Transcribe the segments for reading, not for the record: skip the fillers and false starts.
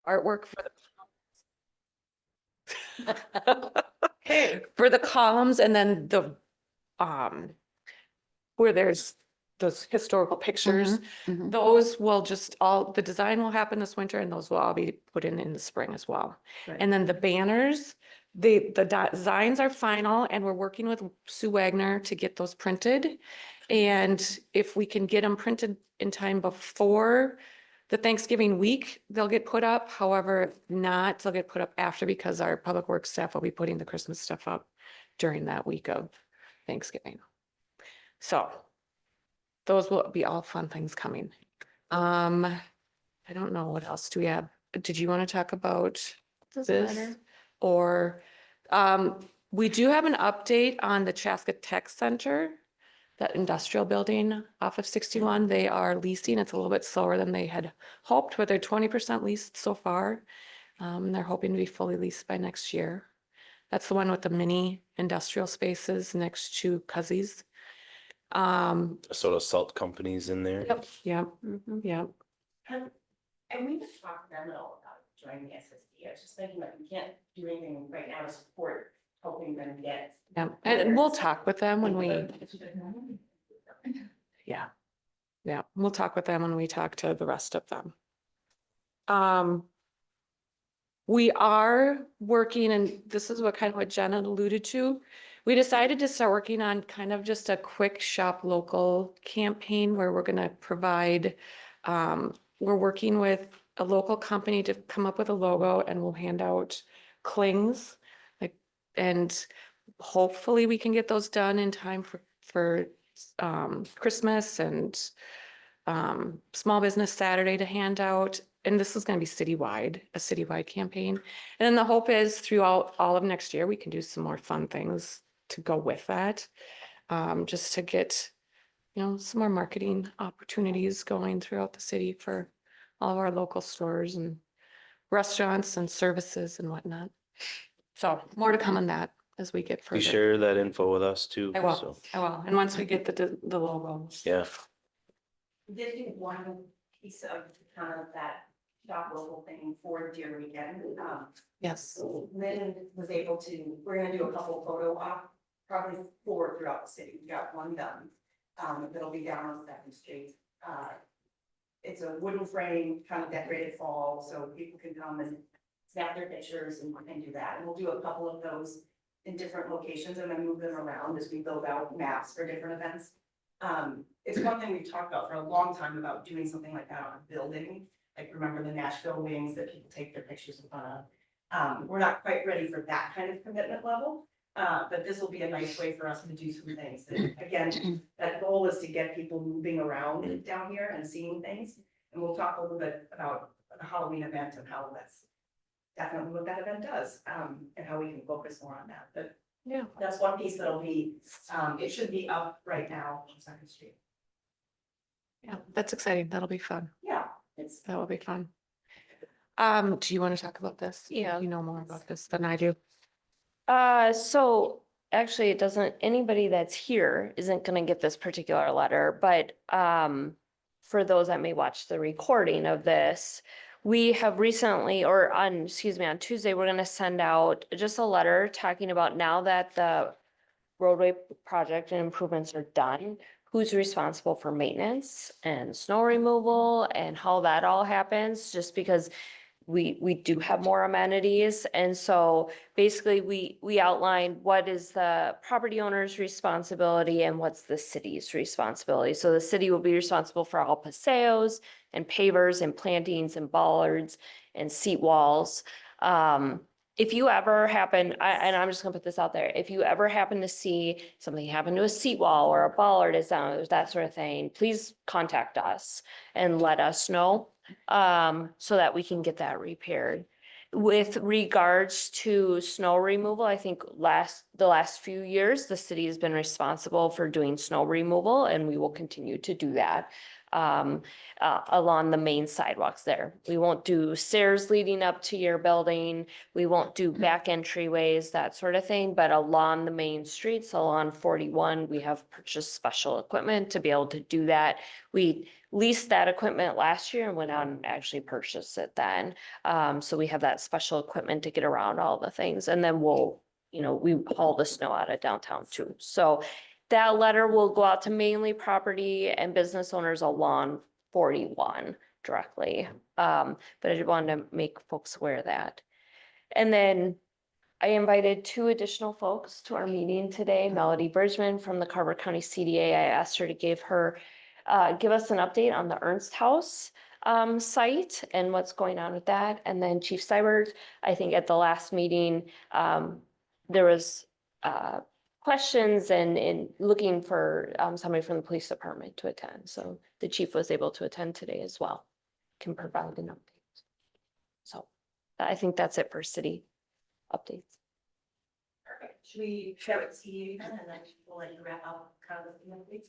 artwork for the columns and then the, where there's those historical pictures. Mhm. Those will just the design will happen this winter and those will all be put in the spring as well. Right. And then the banners, the designs are final and we're working with Sue Wagner to get those printed. And if we can get them printed in time before the Thanksgiving week, they'll get put up. However, if not, they'll get put up after because our public works staff will be putting the Christmas stuff up during that week of Thanksgiving. So those will be all fun things coming. I don't know what else do we have. Did you want to talk about this? Or we do have an update on the Chaska Tech Center, that industrial building off of 61. They are leasing. It's a little bit slower than they had hoped, but they're 20% leased so far. They're hoping to be fully leased by next year. That's the one with the mini industrial spaces next to Cuzzies. Sort of salt companies in there. Yep, yep, yep. And we just talked to them all about joining the SSD. I was just thinking that we can't do anything right now to support helping them get. Yeah, and we'll talk with them when we, yeah. Yeah, we'll talk with them when we talk to the rest of them. We are working, and this is what Jenna alluded to. We decided to start working on kind of just a quick shop local campaign where we're gonna provide, we're working with a local company to come up with a logo and we'll hand out clings. And hopefully we can get those done in time for Christmas and Small Business Saturday to hand out. And this is going to be a citywide campaign. And then the hope is throughout all of next year, we can do some more fun things to go with that. Just to get, some more marketing opportunities going throughout the city for all of our local stores and restaurants and services and whatnot. So more to come on that as we get further. You share that info with us too. I will, so, I will. And once we get the logos. Yeah. We did do one piece of kind of that shop local thing for Deer Weekend. Yes. Lynn was able to, we're gonna do a couple photo op, probably 4 throughout the city. We got one done. That'll be down on Second Street. It's a wooden frame, kind of decorated fall, so people can come and snap their pictures and do that. And we'll do a couple of those in different locations and then move them around as we build out maps for different events. It's one thing we've talked about for a long time about doing something like that on a building. Like remember the Nashville wings that people take their pictures in front of. We're not quite ready for that kind of commitment level. But this will be a nice way for us to do some things. And again, that goal is to get people moving around down here and seeing things. And we'll talk a little bit about the Halloween event and how that's definitely what that event does, and how we can focus more on that. But Yeah. that's one piece that'll be, it should be up right now on Second Street. Yeah, that's exciting. That'll be fun. Yeah, That will be fun. Do you want to talk about this? Yeah. You know more about this than I do. So actually it doesn't, anybody that's here isn't gonna get this particular letter, but for those that may watch the recording of this, we have recently, on Tuesday, we're gonna send out just a letter talking about now that the roadway project and improvements are done, who's responsible for maintenance and snow removal and how that all happens, just because we do have more amenities. And so basically we outlined what is the property owner's responsibility and what's the city's responsibility. So the city will be responsible for all paseos and pavers and plantings and bollards and seat walls. If you ever happen, and I'm just gonna put this out there, if you ever happen to see something happen to a seat wall or a bollard is down, that sort of thing, please contact us and let us know, so that we can get that repaired. With regards to snow removal, I think the last few years, the city has been responsible for doing snow removal and we will continue to do that. along the main sidewalks there. We won't do stairs leading up to your building. We won't do back entryways, that sort of thing, but along the main streets, along 41, we have purchased special equipment to be able to do that. We leased that equipment last year and went out and actually purchased it then. So we have that special equipment to get around all the things, and then we'll, we haul the snow out of downtown too. So that letter will go out to mainly property and business owners along 41 directly. But I did want to make folks aware of that. And then I invited 2 additional folks to our meeting today. Melody Bridgman from the Carver County CDA. I asked her to give us an update on the Ernst House site and what's going on with that. And then Chief Seibert, I think at the last meeting, there was questions and looking for somebody from the police department to attend. So the chief was able to attend today as well, can provide an update. So I think that's it for city updates. Perfect. Should we share with Steve and then we'll let you wrap up kind of the updates?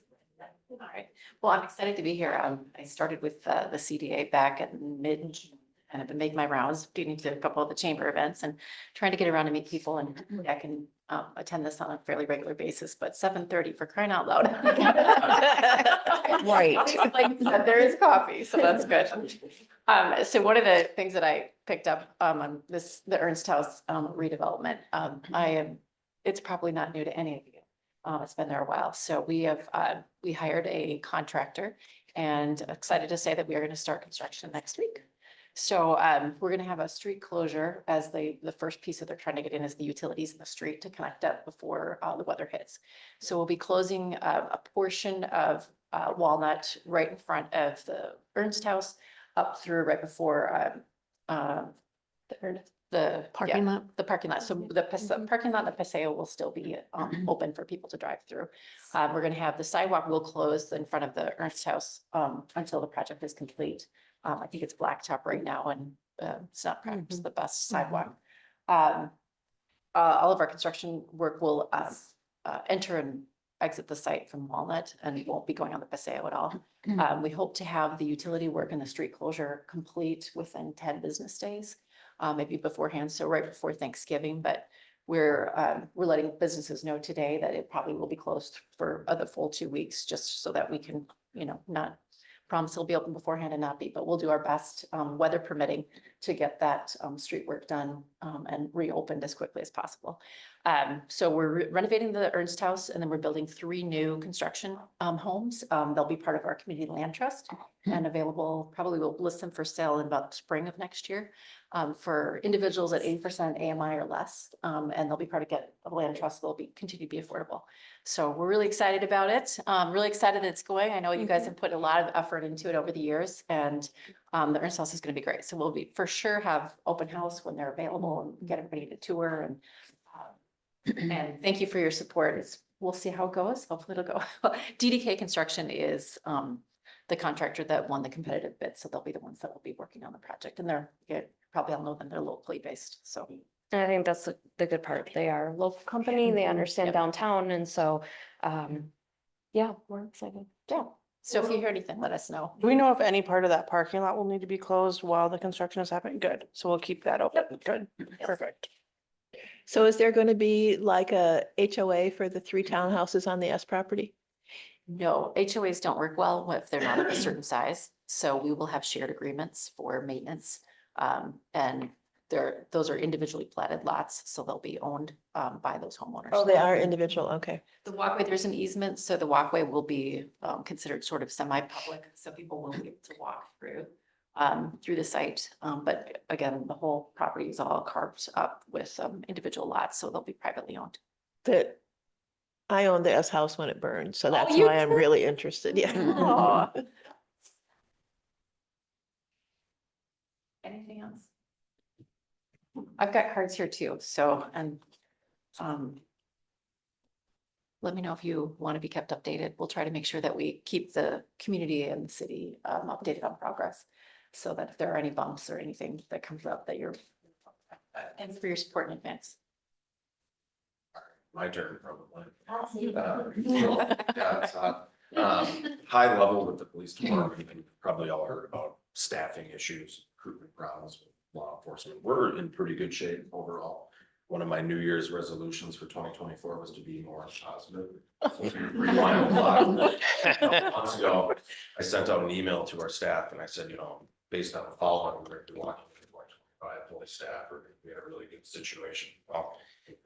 All right. Well, I'm excited to be here. I started with the CDA back in mid-June and I've been making my rounds, getting to a couple of the chamber events and trying to get around to meet people, and hopefully I can attend this on a fairly regular basis, but 7:30 for crying out loud. Right. Like there is coffee, so that's good. So one of the things that I picked up on the Ernst House redevelopment, it's probably not new to any of you. It's been there a while. So we hired a contractor and excited to say that we are going to start construction next week. So we're going to have a street closure as the first piece that they're trying to get in is the utilities in the street to connect up before the weather hits. So we'll be closing a portion of Walnut right in front of the Ernst House up through right before the Parking lot. the parking lot. So the parking lot and the Paseo will still be open for people to drive through. We're going to have the sidewalk will close in front of the Ernst House until the project is complete. I think it's blacktop right now and it's not perhaps the best sidewalk. All of our construction work will enter and exit the site from Walnut and won't be going on the Paseo at all. We hope to have the utility work and the street closure complete within 10 business days, maybe beforehand, so right before Thanksgiving. But we're letting businesses know today that it probably will be closed for the full 2 weeks, just so that we can, not promise it'll be open beforehand and not be, but we'll do our best, weather permitting, to get that street work done and reopened as quickly as possible. So we're renovating the Ernst House, and then we're building 3 new construction homes. They'll be part of our community land trust and available, probably we'll list them for sale in about spring of next year for individuals at 80% AMI or less. And they'll be part of a land trust. They'll continue to be affordable. So we're really excited about it. Really excited that it's going. I know you guys have put a lot of effort into it over the years, and the Ernst House is going to be great. So we'll be for sure have open house when they're available and get everybody to tour. And thank you for your support. We'll see how it goes. Hopefully it'll go. DDK Construction is the contractor that won the competitive bid. So they'll be the ones that will be working on the project, and probably all know them. They're locally based. So And I think that's the good part. They are a local company. They understand Yep. downtown. And so, yeah, we're excited. yeah. So if you hear anything, let us know. Do we know if any part of that parking lot will need to be closed while the construction is happening? Good. So we'll keep that open. Good. Perfect. So is there going to be like a HOA for the 3 townhouses on the S property? No, HOAs don't work well if they're not of a certain size. So we will have shared agreements for maintenance. And those are individually platted lots, so they'll be owned by those homeowners. Oh, they are individual. Okay. The walkway, there's an easement, so the walkway will be considered sort of semi-public, so people will be able to walk through the site. But again, the whole property is all carved up with individual lots, so they'll be privately owned. I owned the S house when it burned, so that's you why I'm really interested. Yeah. Aw. Anything else? I've got cards here too, so, and let me know if you want to be kept updated. We'll try to make sure that we keep the community and the city updated on progress, so that if there are any bumps or anything that comes up, that you're, and for your support in advance. My turn, probably. Yeah, it's hot. High level with the police department, you've probably all heard about staffing issues, recruitment problems with law enforcement. We're in pretty good shape overall. One of my New Year's resolutions for 2024 was to be more positive. So if you rewind a lot, months ago, I sent out an email to our staff and I said, based on the following, we're walking for 2025 fully staffed, we had a really good situation. Well,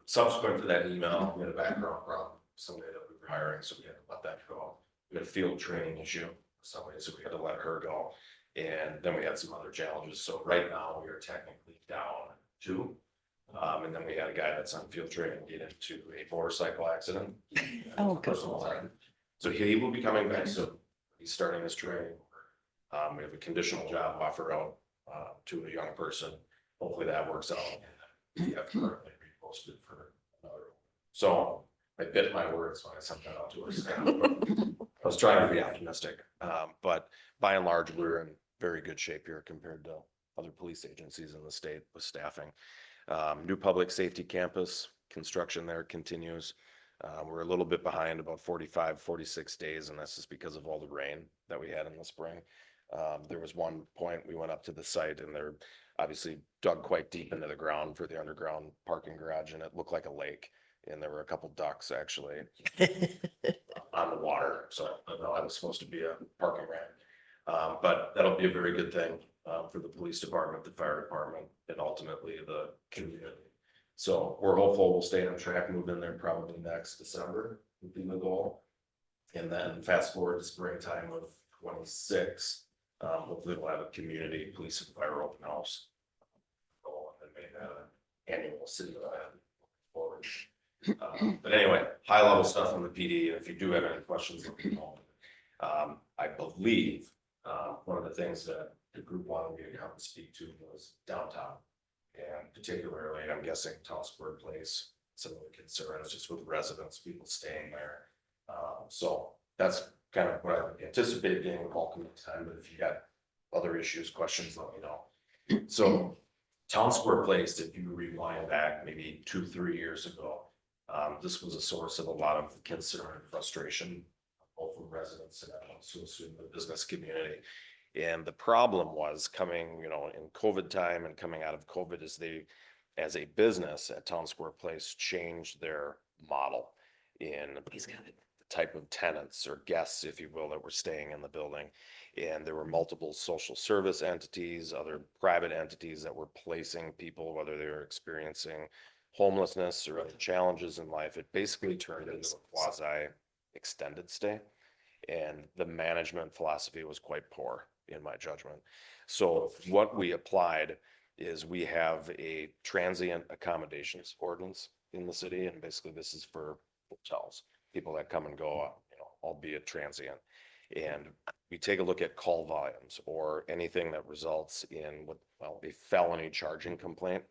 subsequent to that email, we had a background problem, somebody that we were hiring, so we had to let that go. We had a field training issue, somebody, so we had to let her go. And then we had some other challenges. So right now we are technically down 2. And then we had a guy that's on field training get into a motorcycle accident. Oh, good. Personal time. So he will be coming back soon. He's starting his training. We have a conditional job offer out to a young person. Hopefully that works out. And we have currently reposted for another. So I bit my words when I sent that out to our staff. I was trying to be optimistic, but by and large, we're in very good shape here compared to other police agencies in the state with staffing. New public safety campus, construction there continues. We're a little bit behind, about 45, 46 days, and that's just because of all the rain that we had in the spring. There was one point we went up to the site and they're obviously dug quite deep into the ground for the underground parking garage, and it looked like a lake. And there were a couple ducks actually on the water. So I know that was supposed to be a parking ramp. But that'll be a very good thing for the police department, the fire department, and ultimately the community. So we're hopeful we'll stay on track, move in there probably next December would be the goal. And then fast forward to springtime of 26, hopefully we'll have a community police and fire open house. And make that an annual city event forward. But anyway, high level stuff on the PD. If you do have any questions, let me know. I believe one of the things that the group wanted me to come and speak to was downtown. And particularly, I'm guessing Town Square Place, some of the concerns just with residents, people staying there. So that's kind of what I anticipate being a bulk of the time, but if you got other issues, questions, let me know. So Town Square Place, if you rewind back maybe 2-3 years ago, this was a source of a lot of concern and frustration, both from residents and also the business community. And the problem was coming, in COVID time and coming out of COVID is they, as a business at Town Square Place, changed their model in the type of tenants or guests, if you will, that were staying in the building. And there were multiple social service entities, other private entities that were placing people, whether they were experiencing homelessness or other challenges in life. It basically turned into a quasi extended stay. And the management philosophy was quite poor, in my judgment. So what we applied is we have a transient accommodations ordinance in the city. And basically this is for hotels, people that come and go, albeit transient. And we take a look at call volumes or anything that results in a felony charging complaint.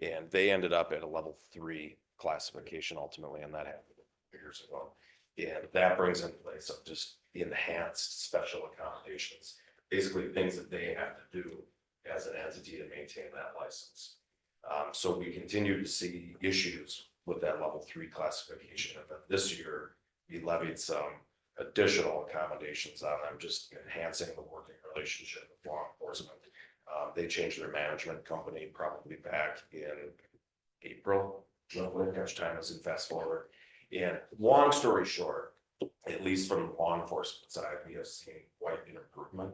And they ended up at a level 3 classification ultimately, and that happened years ago. And that brings in place of just enhanced special accommodations, basically things that they have to do as an entity to maintain that license. So we continue to see issues with that level 3 classification. And then this year, we levied some additional accommodations on them, just enhancing the working relationship with law enforcement. They changed their management company probably back in April, which time is in fast forward. And long story short, at least from the law enforcement side, we have seen quite an improvement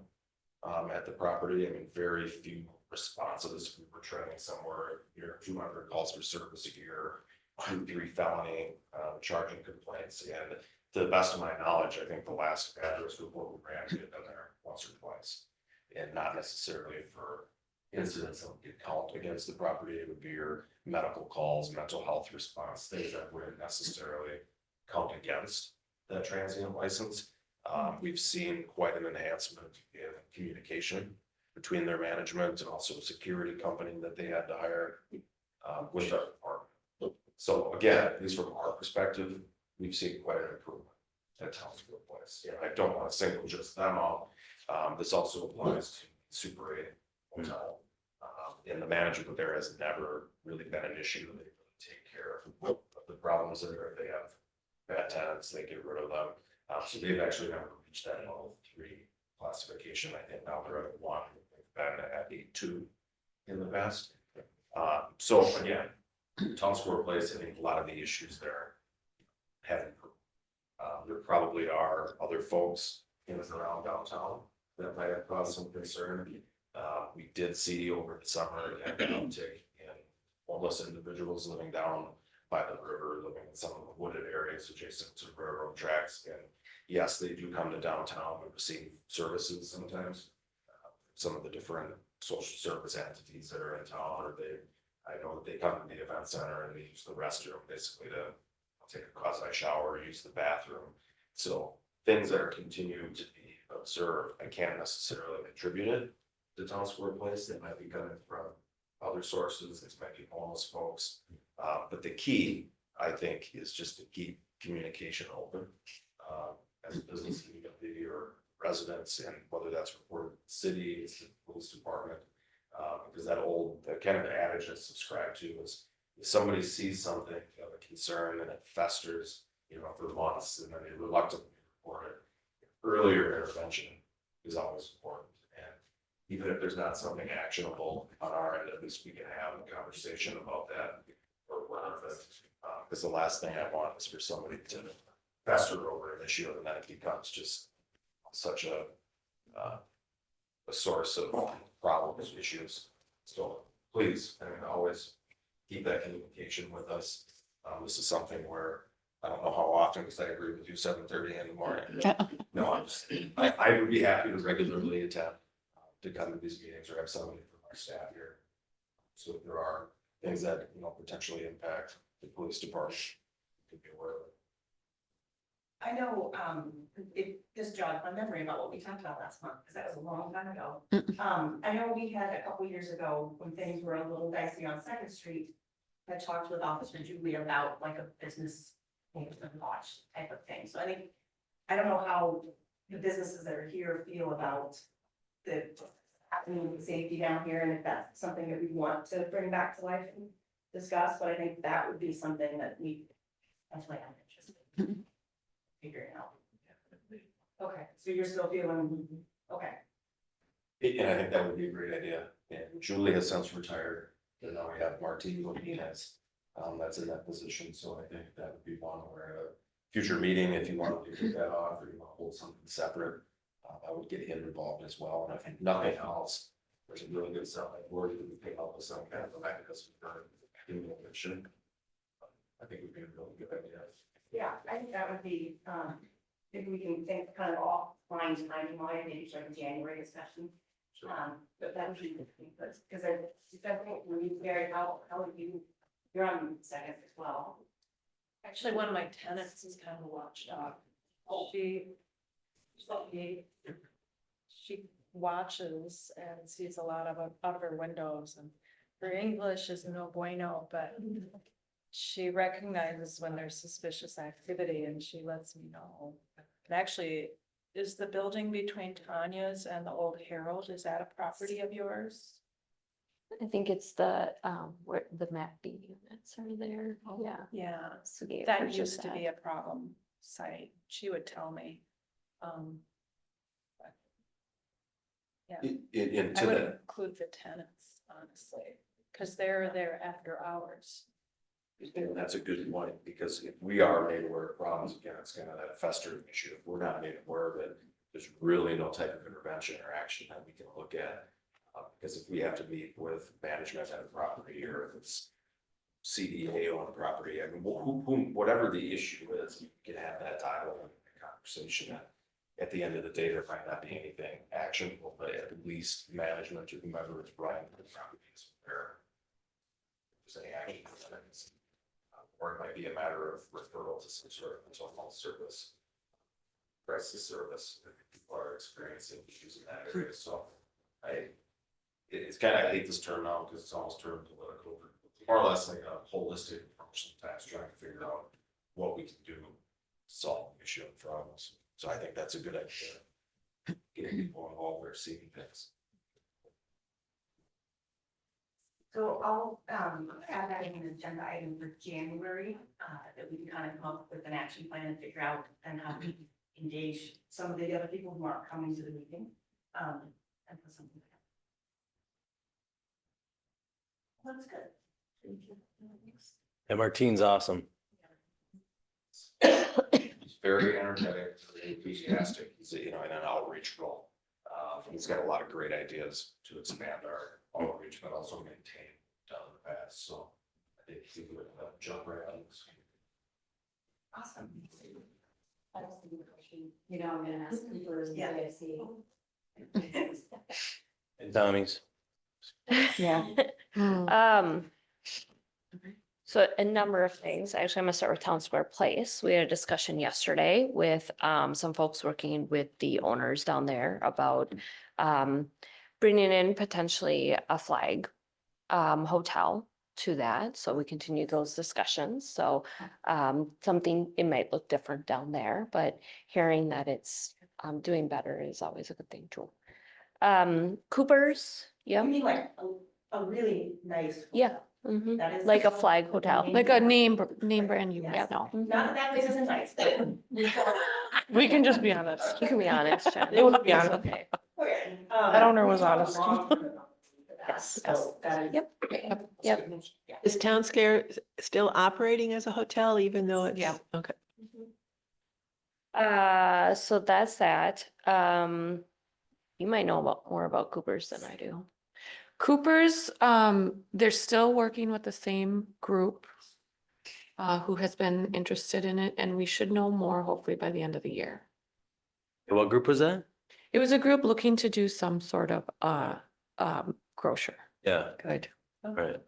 at the property. I mean, very few responses. We were trending somewhere near 200 calls for service a year, 2-3 felony charging complaints. And to the best of my knowledge, I think the last address report we ran, we had been there once or twice, and not necessarily for incidents that would count against the property. It would be your medical calls, mental health response, things that wouldn't necessarily count against that transient license. We've seen quite an enhancement in communication between their management and also a security company that they had to hire with our department. So again, at least from our perspective, we've seen quite an improvement at Town Square Place. I don't want to single just them out. This also applies to Super 8 Hotel. And the management there has never really been an issue. They really take care of the problems there. If they have bad tenants, they get rid of them. So they've actually never reached that level 3 classification. I think now they're at 1, they've been at a 2 in the past. So again, Town Square Place, I think a lot of the issues there have improved. There probably are other folks in and around downtown that might have caused some concern. We did see over the summer an uptick in homeless individuals living down by the river, living in some of the wooded areas adjacent to railroad tracks. And yes, they do come to downtown and receive services sometimes. Some of the different social service entities that are in town, or I know that they come to the event center and they use the restroom basically to take a quasi shower, use the bathroom. So things that are continuing to be observed, I can't necessarily attribute it to Town Square Place. They might be coming from other sources. This might be homeless folks. But the key, I think, is just to keep communication open as a business community or residents, and whether that's reported to the city, it's the police department. Because that kind of adage that's subscribed to is if somebody sees something of a concern and it festers, for months, and then they reluctantly report it, earlier intervention is always important. And even if there's not something actionable on our end, at least we can have a conversation about that or whatever. Because the last thing I want is for somebody to fester over an issue and then it becomes just such a source of problems, issues. So please, always keep that communication with us. This is something where I don't know how often, because I agree with you, 7:30 in the morning. No, I would be happy to regularly attend to come to these meetings or have somebody from our staff here. So if there are things that, potentially impact the police department, you can be aware of it. I know, it just jogged my memory about what we talked about last month, because that was a long time ago. I know we had a couple years ago, when things were a little dicey on Second Street, I talked with Officer Julie about like a business watch type of thing. So I don't know how the businesses that are here feel about the safety down here, and if that's something that we want to bring back to life and discuss, but I think that would be something that that's why I'm interested in figuring out. Okay, so you're still feeling, okay. And I think that would be a great idea. And Julie has since retired, and now we have Martine Martinez, that's in that position. So I think that would be one where a future meeting, if you wanted to kick that off or you want to hold something separate, I would get him involved as well. And I think nothing else, there's a really good stuff like word that we pick up with some kind of a mechanism for communication. I think would be a really good idea. Yeah, I think that would be, if we can think kind of offline timing wise, maybe start a January discussion. Sure. But that would be, because I think when you, Gary, how would you're on second as well. Actually, one of my tenants is kind of a watchdog. She watches and sees a lot of out of her windows, and her English is no bueno, but she recognizes when there's suspicious activity and she lets me know. It actually is the building between Tanya's and the old Herald. Is that a property of yours? I think it's the, where the MACD units are there, yeah. Yeah, So we that purchased used to that. be a problem site. She would tell me. But yeah, I To would that, include the tenants, honestly, because they're there after hours. and that's a good point, because if we are made aware of problems, again, it's kind of that festering issue. If we're not made aware of it, there's really no type of intervention or action that we can look at. Because if we have to meet with management at a property, or if it's CDA on a property, I mean, whatever the issue is, you can have that dialogue and conversation. At the end of the day, there might not be anything actionable, but at least management or whomever is running the property is aware. If there's any action, or it might be a matter of referral to some sort of mental health service, crisis service, if people are experiencing issues in that area. So it's kind of, I hate this term now because it's almost turned political, more or less like a holistic approach sometimes, trying to figure out what we can do to solve the issue in front of us. So I think that's a good idea. Getting people involved or seeing things. So I'll add that in an agenda item for January, that we can kind of come up with an action plan and figure out and how we engage some of the other people who aren't coming to the meeting. And put something. That's good. And Martine's awesome. He's very energetic, very enthusiastic, he's, you know, in an outreach role. He's got a lot of great ideas to expand our outreach, but also maintain down the path, so I think he would jump right on this. Awesome. You know, I'm gonna ask Cooper and Yeah. JSC. And Tommy's. Yeah. Um, so a number of things. Actually, I'm gonna start with Town Square Place. We had a discussion yesterday with some folks working with the owners down there about bringing in potentially a flag hotel to that. So we continue those discussions. So something, it might look different down there, but hearing that it's doing better is always a good thing too. Cooper's, I yeah. mean, like a really nice. Yeah. hotel. Mhm. That is. Like a flag hotel. Like a name brand you Yes. know. Not that that place isn't nice, but. We can just be honest. You can be honest, Jen. It would be It's honest. okay. Okay. That owner was honest. Yes. So that is. Yep. Yep. Is Town Square still operating as a hotel even though it's? Yeah. Okay. So that's that. You might know more about Cooper's than I do. Cooper's, they're still working with the same group who has been interested in it, and we should know more hopefully by the end of the year. What group was that? It was a group looking to do some sort of grocer. Yeah, Good. right.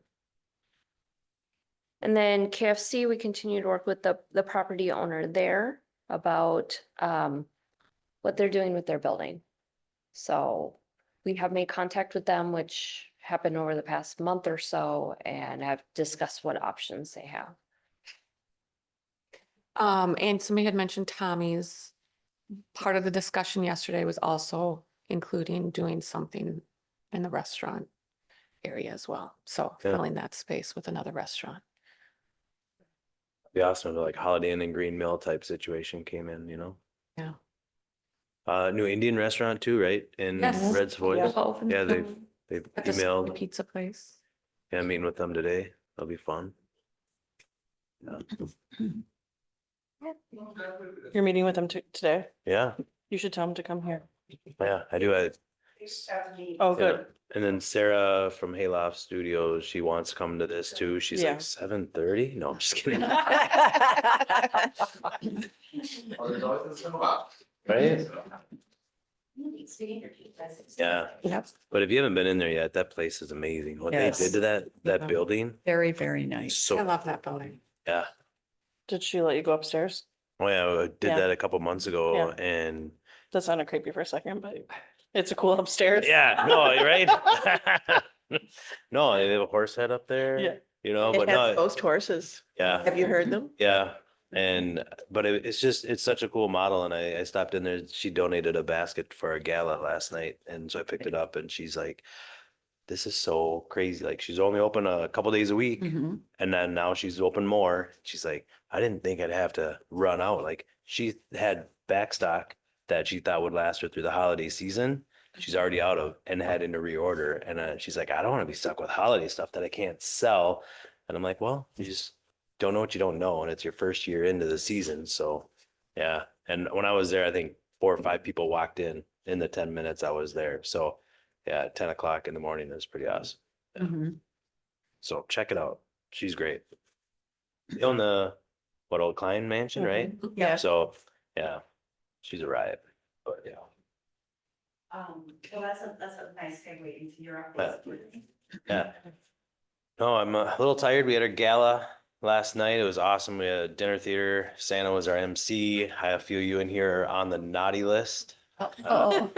And then KFC, we continue to work with the property owner there about what they're doing with their building. So we have made contact with them, which happened over the past month or so, and have discussed what options they have. And somebody had mentioned Tommy's. Part of the discussion yesterday was also including doing something in the restaurant area as well. So Yeah. filling that space with another restaurant. Be awesome if like Holiday Inn and Green Mill type situation came in, you know? Yeah. New Indian restaurant too, right? In Yes. Red's Voice. Both in Yeah, they've food. they've At the Savoy emailed. Pizza place. Yeah, meeting with them today. That'll be fun. You're meeting with them today. Yeah, You should tell them to come here. yeah, I do. Oh, good. And then Sarah from Hayloft Studios, she wants to come to this too. She's Yeah. like 7:30. No, I'm just kidding. Right? Yeah, Yep. but if you haven't been in there yet, that place is amazing. What they Yes. did to that Yeah. building. Very, very nice. So, I love that building. yeah. Did she let you go upstairs? Oh yeah, I did Yeah. that a couple months ago Yeah. and That sounded creepy for a second, but it's a cool upstairs. yeah, no, you're right. No, they have a horse head up there. Yeah. You know, It but has no, ghost horses. yeah. Have you heard them? Yeah, and but it's such a cool model, and I stopped in there. She donated a basket for a gala last night, and so I picked it up, and she's like, "This is so crazy!" Like she's only open a couple days a week, Mhm. and then now she's open more. She's like, "I didn't think I'd have to run out." Like she had backstock that she thought would last her through the holiday season. She's already out of and having to reorder, and she's like, "I don't want to be stuck with holiday stuff that I can't sell." And I'm like, "Well, you just don't know what you don't know, and it's your first year into the season, so yeah." And when I was there, I think 4 or 5 people walked in the 10 minutes I was there. So yeah, 10 o'clock in the morning is pretty awesome. Yeah. Mhm. So check it out. She's great. They own the old Klein mansion, right? Yeah. So yeah, she's a riot. But yeah. Well, that's a nice segue into your Yeah. updates. Yeah. No, I'm a little tired. We had our gala last night. It was awesome. We had a dinner theater. Santa was our MC. I have a few of you in here are on the naughty list. Oh.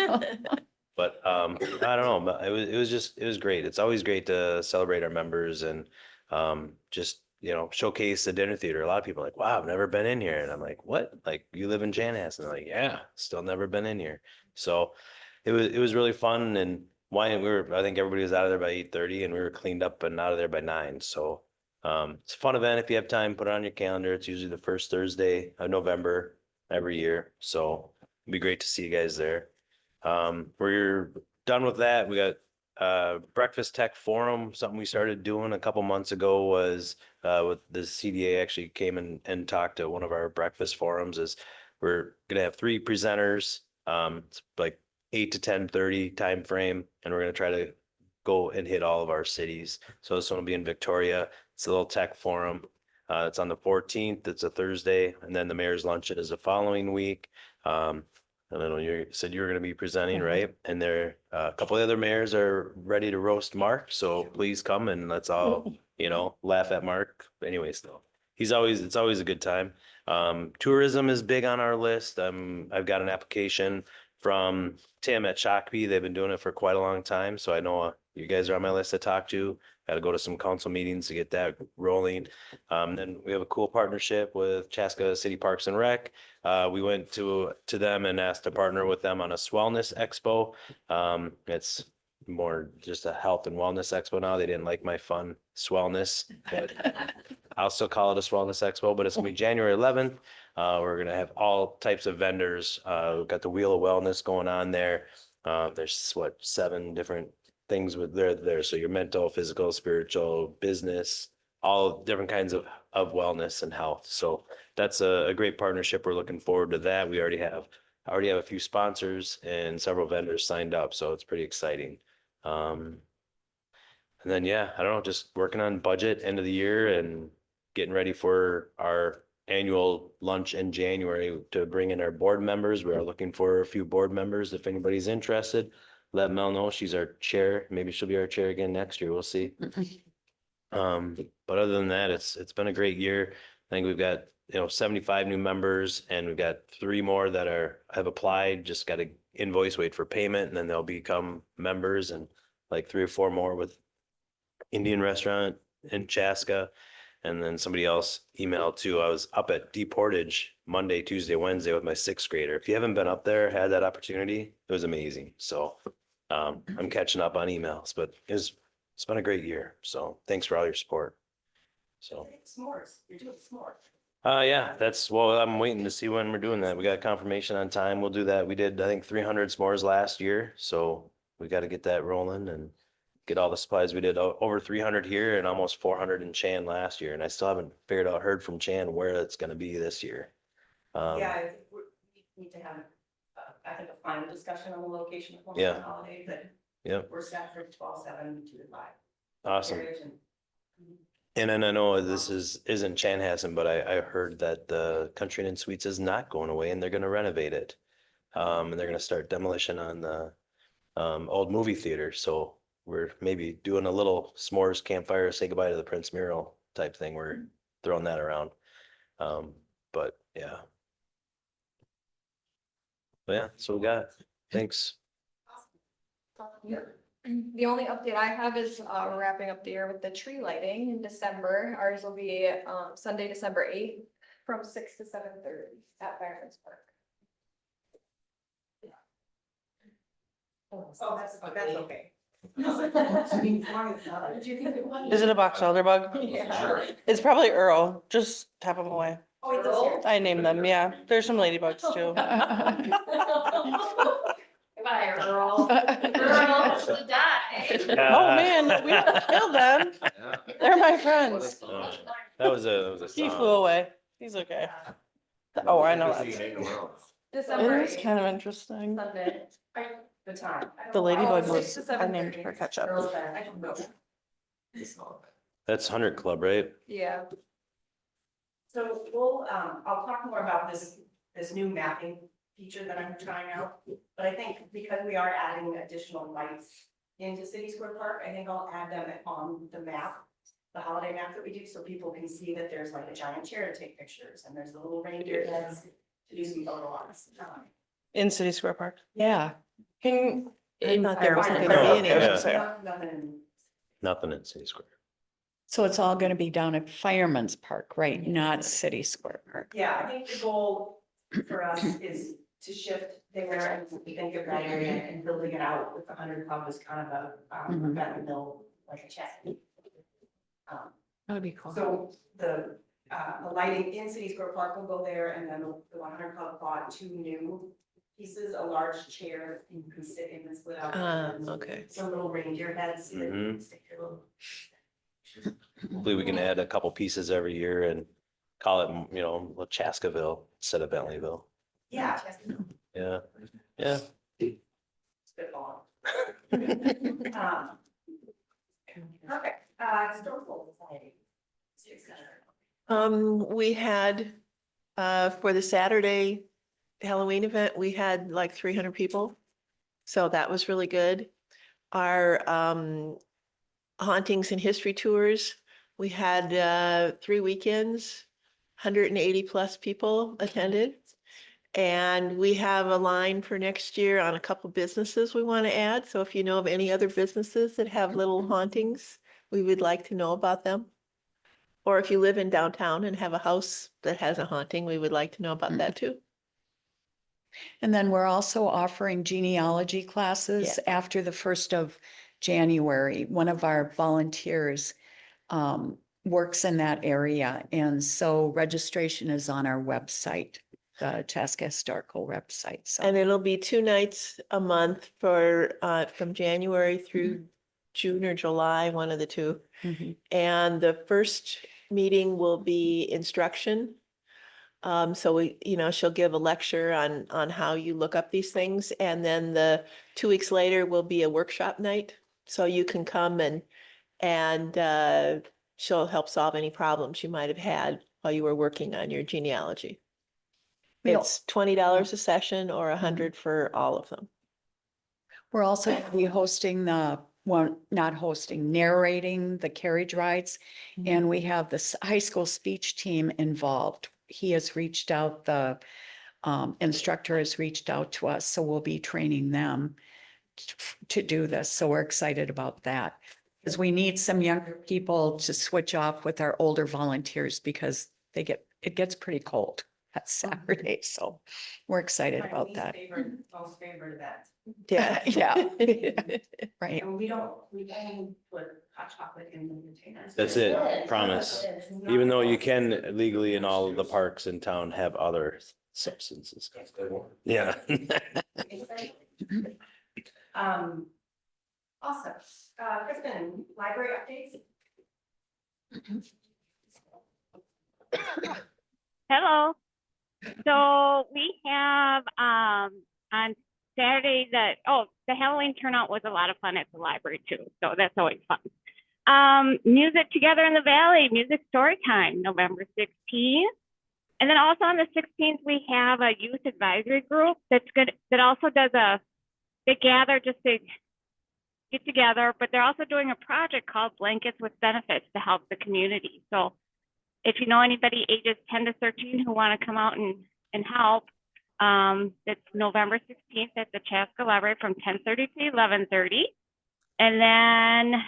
But I don't know. But it was great. It's always great to celebrate our members and just showcase the dinner theater. A lot of people are like, wow, I've never been in here. And I'm like, what? Like you live in Chanhassen? And they're like, yeah, still never been in here. So it was really fun. And why I think everybody was out of there by 8:30 and we were cleaned up and out of there by 9. So it's a fun event. If you have time, put it on your calendar. It's usually the first Thursday of November. every year. So it'd be great to see you guys there. We're done with that. We got Breakfast Tech Forum, something we started doing a couple months ago was with the CDA actually came and talked to one of our breakfast forums is we're gonna have 3 presenters, it's like 8 to 10:30 time frame, and we're gonna try to go and hit all of our cities. So this one will be in Victoria. It's a little tech forum. It's on the 14th. It's a Thursday, and then the mayor's luncheon is the following week. I don't know, you said you were gonna be presenting, right? And there, a couple of other mayors are ready to roast Mark, so please come and let's all, laugh at Mark. Anyways, though, it's always a good time. Tourism is big on our list. I've got an application from Tim at Shakopee. They've been doing it for quite a long time, so I know you guys are on my list to talk to. Got to go to some council meetings to get that rolling. Then we have a cool partnership with Chaska City Parks and Rec. We went to them and asked to partner with them on a Swellness Expo. It's more just a health and wellness expo now. They didn't like my fun swellness, but I'll still call it a Swellness Expo, but it's gonna be January 11th. We're gonna have all types of vendors. We've got the Wheel of Wellness going on there. There's 7 different things with there. So your mental, physical, spiritual, business, all different kinds of wellness and health. So that's a great partnership. We're looking forward to that. I already have a few sponsors and several vendors signed up, so it's pretty exciting. And then, yeah, I don't know, just working on budget end of the year and getting ready for our annual lunch in January to bring in our board members. We are looking for a few board members. If anybody's interested, let Mel know. She's our chair. Maybe she'll be our chair again next year. We'll see. But other than that, it's been a great year. I think we've got, 75 new members and we've got 3 more that have applied, just got to invoice, wait for payment, and then they'll become members, and like 3 or 4 more with Indian restaurant in Chaska. And then somebody else emailed too. I was up at D Portage Monday, Tuesday, Wednesday with my 6th grader. If you haven't been up there, had that opportunity, it was amazing. So I'm catching up on emails, but it's been a great year. So thanks for all your support. So S'mores, you're doing s'mores. yeah, I'm waiting to see when we're doing that. We got confirmation on time. We'll do that. We did, I think, 300 s'mores last year. So we got to get that rolling and get all the supplies. We did over 300 here and almost 400 in Chan last year. And I still haven't heard from Chan where it's going to be this year. Yeah, I think we need to have, I think, a final discussion on the location of Yeah. the holiday, but Yep. we're set for 12/7, 2 to 5. Awesome. Carriage and- And then I know this isn't Chanhassen, but I heard that the Country Inn Suites is not going away and they're gonna renovate it. And they're gonna start demolition on the old movie theater. So we're maybe doing a little s'mores campfire, say goodbye to the Prince mural type thing. We're throwing that around. But yeah. But yeah, so we got. Thanks. The only update I have is we're wrapping up the year with the tree lighting in December. Ours will be Sunday, December 8th from 6 to 7:30 at Fireman's Park. Oh, that's okay. Did you think it was? Is it a box elder bug? Yeah. It's probably Earl. Just tap them away. Oh, he lives here. I named them, yeah. There's some ladybugs too. Goodbye, Earl. Earl, to die. Oh, man, we don't kill them. They're my friends. That was a He song. flew away. He's okay. Oh, I know that. December It is 8th, kind of interesting. Sunday. The time. The ladybug 6 was, to I named 7:30. her ketchup. I don't know. That's 100 Club, right? Yeah. So I'll talk more about this new mapping feature that I'm trying out. But I think because we are adding additional lights into City Square Park, I think I'll add them on the map, the holiday map that we do, so people can see that there's like a giant chair to take pictures and there's the little reindeer heads to do some photo ops. In City Square Park. Yeah. Can. I thought there wasn't No, gonna be any. yeah. Nothing. Nothing in City Square. So it's all gonna be down at Fireman's Park, right? Not City Square Park. Yeah, I think the goal for us is to shift there and think of that area and building it out with the 100 Club as kind of a, that would build like a chest. That would be cool. So the lighting in City Square Park will go there, and then the 100 Club bought 2 new pieces, a large chair you can sit in and split out. and Okay. Some little reindeer heads. that Mhm. stick your little- Hopefully we can add a couple pieces every year and call it, you know, Chaskaville instead of Bentleyville. Yeah. Yeah, yeah. Spitball. Perfect, historical society. We had, for the Saturday Halloween event, we had like 300 people. So that was really good. Our, hauntings and history tours, we had, 3 weekends, 180 plus people attended. And we have a line for next year on a couple businesses we want to add. So if you know of any other businesses that have little hauntings, we would like to know about them. Or if you live in downtown and have a house that has a haunting, we would like to know about that too. And then we're also offering genealogy classes after the 1st of January. One of our volunteers works in that area. And so registration is on our website, the Chaska Historical website. So And it'll be 2 nights a month for, from January through June or July, one of the two. Mhm. And the first meeting will be instruction. So we, you know, she'll give a lecture on how you look up these things. And then the 2 weeks later will be a workshop night. So you can come and she'll help solve any problems you might have had while you were working on your genealogy. We'll- It's $20 a session or 100 for all of them. We're also gonna be hosting not hosting, narrating the carriage rides. And we have the high school speech team involved. He has reached out, the instructor has reached out to us, so we'll be training them to do this. So we're excited about that. Because we need some younger people to switch off with our older volunteers because it gets pretty cold that Saturday. So we're excited My about least that. Most favorite event. Yeah. Yeah. Right. And we only put hot chocolate in the containers. That's it, promise. It's Even though you nothing else. can legally in all of the parks in town have other substances. Yeah. Awesome. Kristen, library updates? Hello. So we have on Saturday the Halloween turnout was a lot of fun at the library too. So that's always fun. Music Together in the Valley, music story time, November 16th. And then also on the 16th, we have a youth advisory group that's good, that also does they gather just to get together, but they're also doing a project called Blankets with Benefits to help the community. So if you know anybody ages 10 to 13 who want to come out and help, it's November 16th at the Chaska Library from 10:30 to 11:30. And then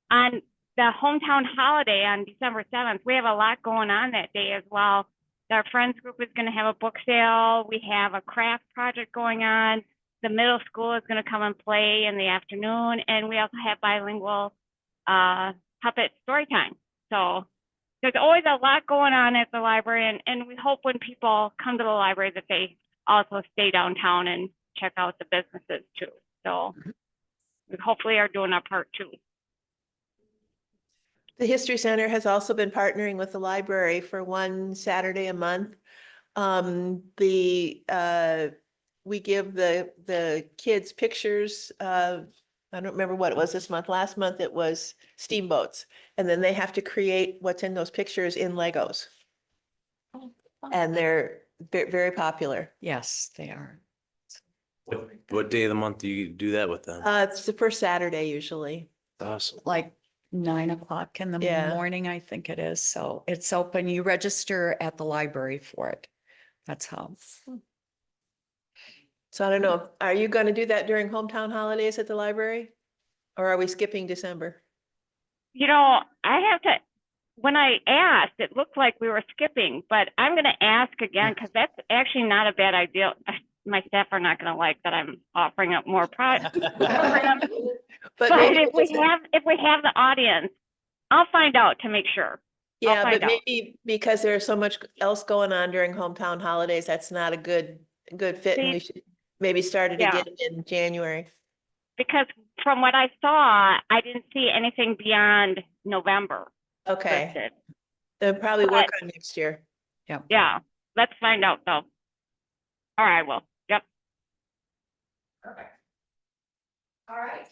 on the hometown holiday on December 7th, we have a lot going on that day as well. Our friends group is going to have a book sale. We have a craft project going on. The middle school is going to come and play in the afternoon. And we also have bilingual puppet story time. So there's always a lot going on at the library. And we hope when people come to the library that they also stay downtown and check out the businesses too. So we hopefully are doing our part too. The History Center has also been partnering with the library for one Saturday a month. We give the kids pictures of, I don't remember what it was this month. Last month it was steamboats. And then they have to create what's in those pictures in Legos. And they're very popular. Yes, they are. What day of the month do you do that with them? It's the first Saturday usually. Awesome. Like 9 o'clock in the Yeah. morning, I think it is. So it's open. You register at the library for it. That's how. So I don't know, are you going to do that during hometown holidays at the library? Or are we skipping December? You know, I have to, when I asked, it looked like we were skipping, but I'm going to ask again because that's actually not a bad idea. My staff are not going to like that I'm offering up more programs. But maybe if we have the audience, I'll find out to make sure. Yeah, but find out. maybe because there's so much else going on during hometown holidays, that's not a good fit, and See, we should maybe start it yeah. again in January. Because from what I saw, I didn't see anything beyond November Okay, listed. they'll probably work But- on next year. Yeah, let's find out though. All right, well, yep. Perfect. All right,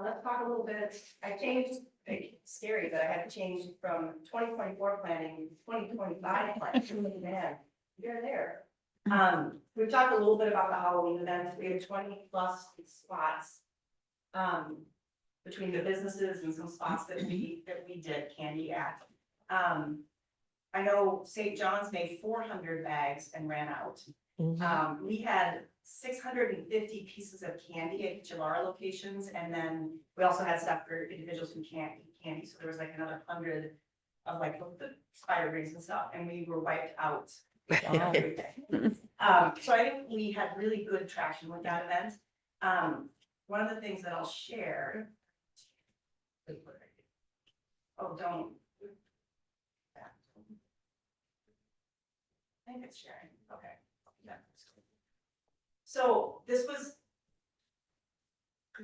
let's talk a little bit, I changed, it's scary that I had to change from 2024 planning, to 2025 planning, man, you're there. We've talked a little bit about the Halloween events, we have 20+ spots. Between the businesses and some spots that we did candy at. I know St. John's made 400 bags and ran out. We had 650 pieces of candy at each of our locations, and then we also had stuff for individuals who can't eat candy, so there was like another 100 of like the spider rings and stuff, and we were wiped out. Everything. So I think we had really good traction with that event. One of the things that I'll share. Oh, don't. I think it's sharing, okay. Yeah. So this was.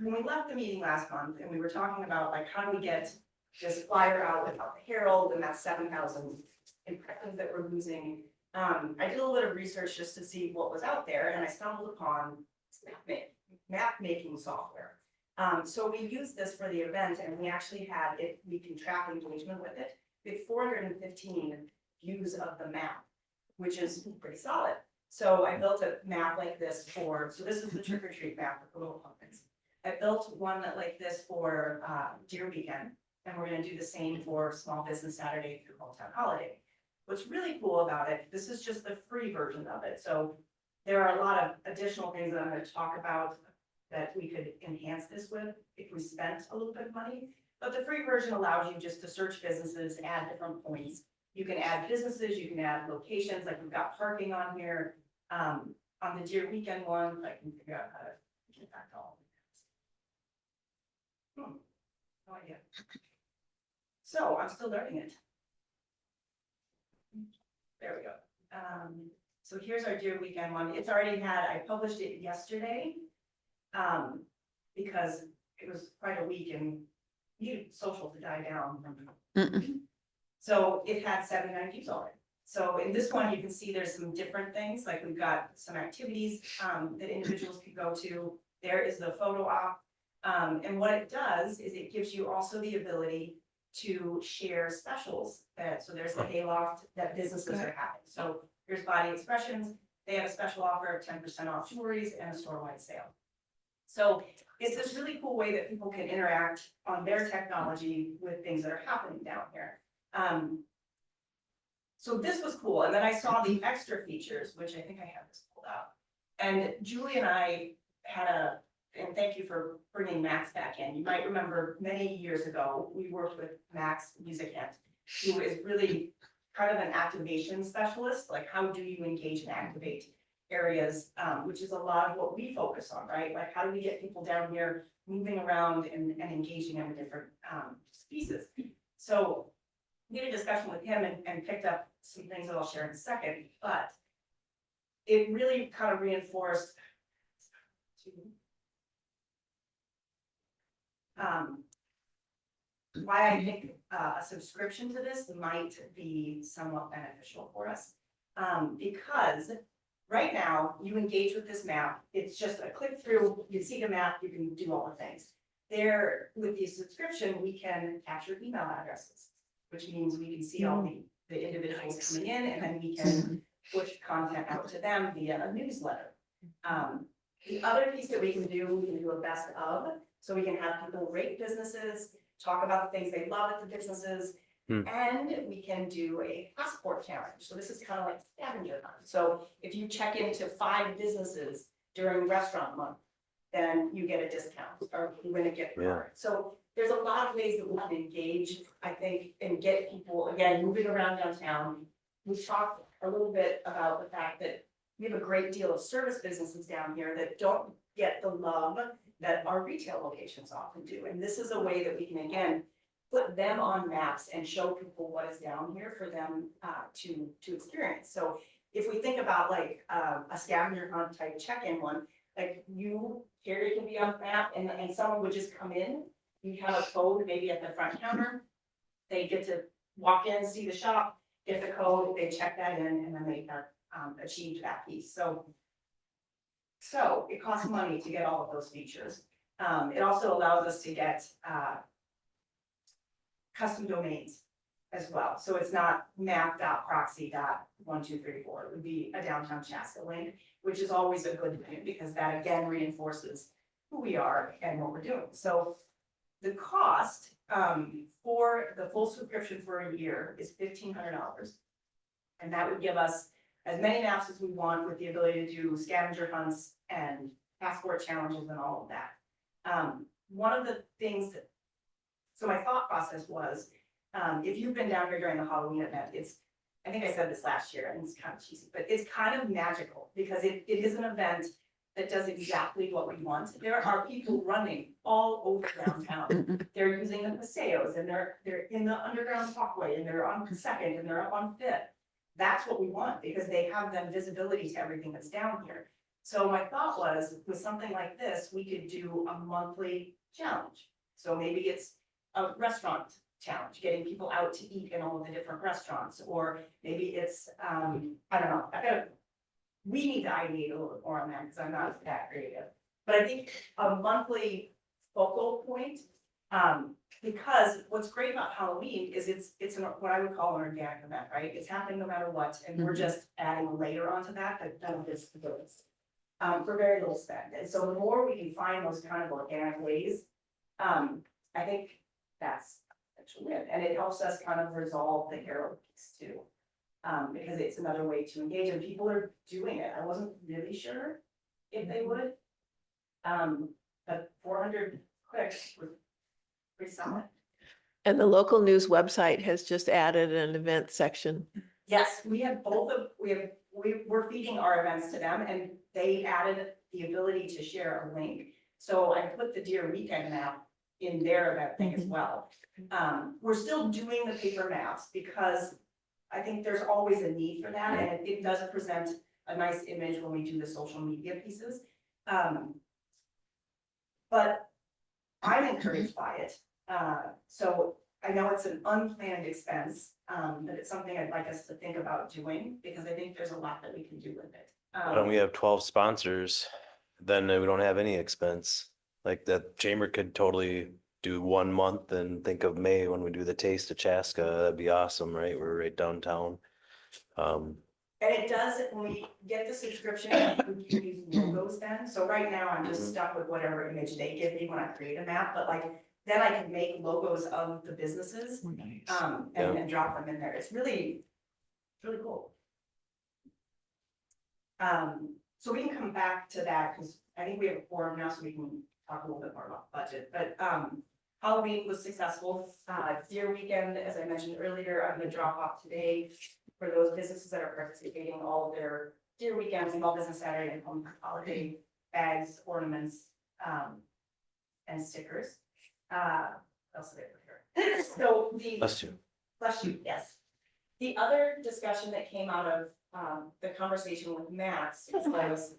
When we left the meeting last month and we were talking about like, how do we get this flyer out without the Herald and that 7,000 impressions that we're losing. I did a little bit of research just to see what was out there, and I stumbled upon map making software. So we used this for the event, and we actually had it, we can track engagement with it. We had 415 views of the map, which is pretty solid. So I built a map like this so this is the trick or treat map for Little Pumpkins. I built one like this for Deer Weekend, and we're gonna do the same for Small Business Saturday through Hometown Holiday. What's really cool about it, this is just the free version of it. So there are a lot of additional things that I'm gonna talk about that we could enhance this with if we spent a little bit of money. But the free version allows you just to search businesses, add different points. You can add businesses, you can add locations, like we've got parking on here. On the Deer Weekend one, I can figure out how to get back to all of it. No idea. So I'm still learning it. There we go. So here's our Deer Weekend one. It's already I published it yesterday. Because it was quite a week and needed social to die down. So it had 79 views already. So in this one, you can see there's some different things, like we've got some activities that individuals can go to. There is the photo op. And what it does is it gives you also the ability to share specials so there's the hayloft that businesses are having. So here's Body Expressions. They have a special offer of 10% off jewelries and a store-wide sale. So it's this really cool way that people can interact on their technology with things that are happening down here. So this was cool. And then I saw the extra features, which I think I have this pulled out. And Julie and I had and thank you for bringing Max back in. You might remember many years ago, we worked with Max Musicant, who is really kind of an activation specialist. Like, how do you engage and activate areas, which is a lot of what we focus on, right? Like, how do we get people down here moving around and engaging in different pieces? So we had a discussion with him and picked up some things that I'll share in a second, but it really kind of reinforced why I think a subscription to this might be somewhat beneficial for us. Because right now you engage with this map, it's just a click through, you see the map, you can do all the things. There, with the subscription, we can capture email addresses, which means we can see all the individuals coming in, and then we can push content out to them via a newsletter. The other piece that we can do a best of, so we can have people rate businesses, talk about the things they love at the businesses, and we can do a passport challenge. So this is kind of like scavenger hunt. So if you check into 5 businesses during restaurant month, then you get a discount or you win a gift card. So there's a lot of ways that we can engage, I think, and get people, again, moving around downtown. We've talked a little bit about the fact that we have a great deal of service businesses down here that don't get the love that our retail locations often do. And this is a way that we can, again, put them on maps and show people what is down here for them to experience. So if we think about like a scavenger hunt type check-in one, like Carrie can be on the map and someone would just come in, you have a code maybe at the front counter. They get to walk in, see the shop, get the code, they check that in, and then they achieved that piece. So it costs money to get all of those features. It also allows us to get custom domains as well. So it's not map.proxy.1234. It would be a downtown Chaska link, which is always a good thing because that again reinforces who we are and what we're doing. So the cost for the full subscription for a year is $1,500. And that would give us as many maps as we want with the ability to do scavenger hunts and passport challenges and all of that. One of the things so my thought process was, if you've been down here during the Halloween event, I think I said this last year and it's kind of cheesy, but it's kind of magical because it is an event that does exactly what we want. There are people running all over downtown. They're using the paseos and they're in the underground walkway and they're on Second and they're up on Fifth. That's what we want because they have them visibility to everything that's down here. So my thought was with something like this, we could do a monthly challenge. So maybe it's a restaurant challenge, getting people out to eat in all of the different restaurants, or maybe it's, I don't know, we need to ideate a little bit more on that because I'm not that creative. But I think a monthly focal point, because what's great about Halloween is it's what I would call an organic event, right? It's happening no matter what, and we're just adding a layer onto that is for very little spend. And so the more we can find those kind of organic ways, I think that's actually it. And it helps us kind of resolve the hero piece too. Because it's another way to engage and people are doing it. I wasn't really sure if they would. But 400 clicks was pretty solid. And the local news website has just added an event section. Yes, we have we're feeding our events to them and they added the ability to share a link. So I put the Deer Weekend map in their event thing as well. We're still doing the paper maps because I think there's always a need for that and it does present a nice image when we do the social media pieces. But I'm encouraged by it. So I know it's an unplanned expense, but it's something I'd like us to think about doing because I think there's a lot that we can do with it. Why don't we have 12 sponsors? Then we don't have any expense. Like that chamber could totally do 1 month and think of May when we do the Taste of Chaska. That'd be awesome, right? We're right downtown. And it does, when we get the subscription, we can use logos then. So right now I'm just stuck with whatever image they give me when I create a map, but like, then I can make logos of the businesses, and drop them in there. It's really cool. So we can come back to that because I think we have a forum now, so we can talk a little bit more about budget, but, Halloween was successful. Deer Weekend, as I mentioned earlier, I'm gonna drop off today for those businesses that are participating, all of their Deer Weekend, Small Business Saturday, and Home Holiday bags, ornaments, and stickers. What else did I put here? So bless you, yes. The other discussion that came out of the conversation with Max was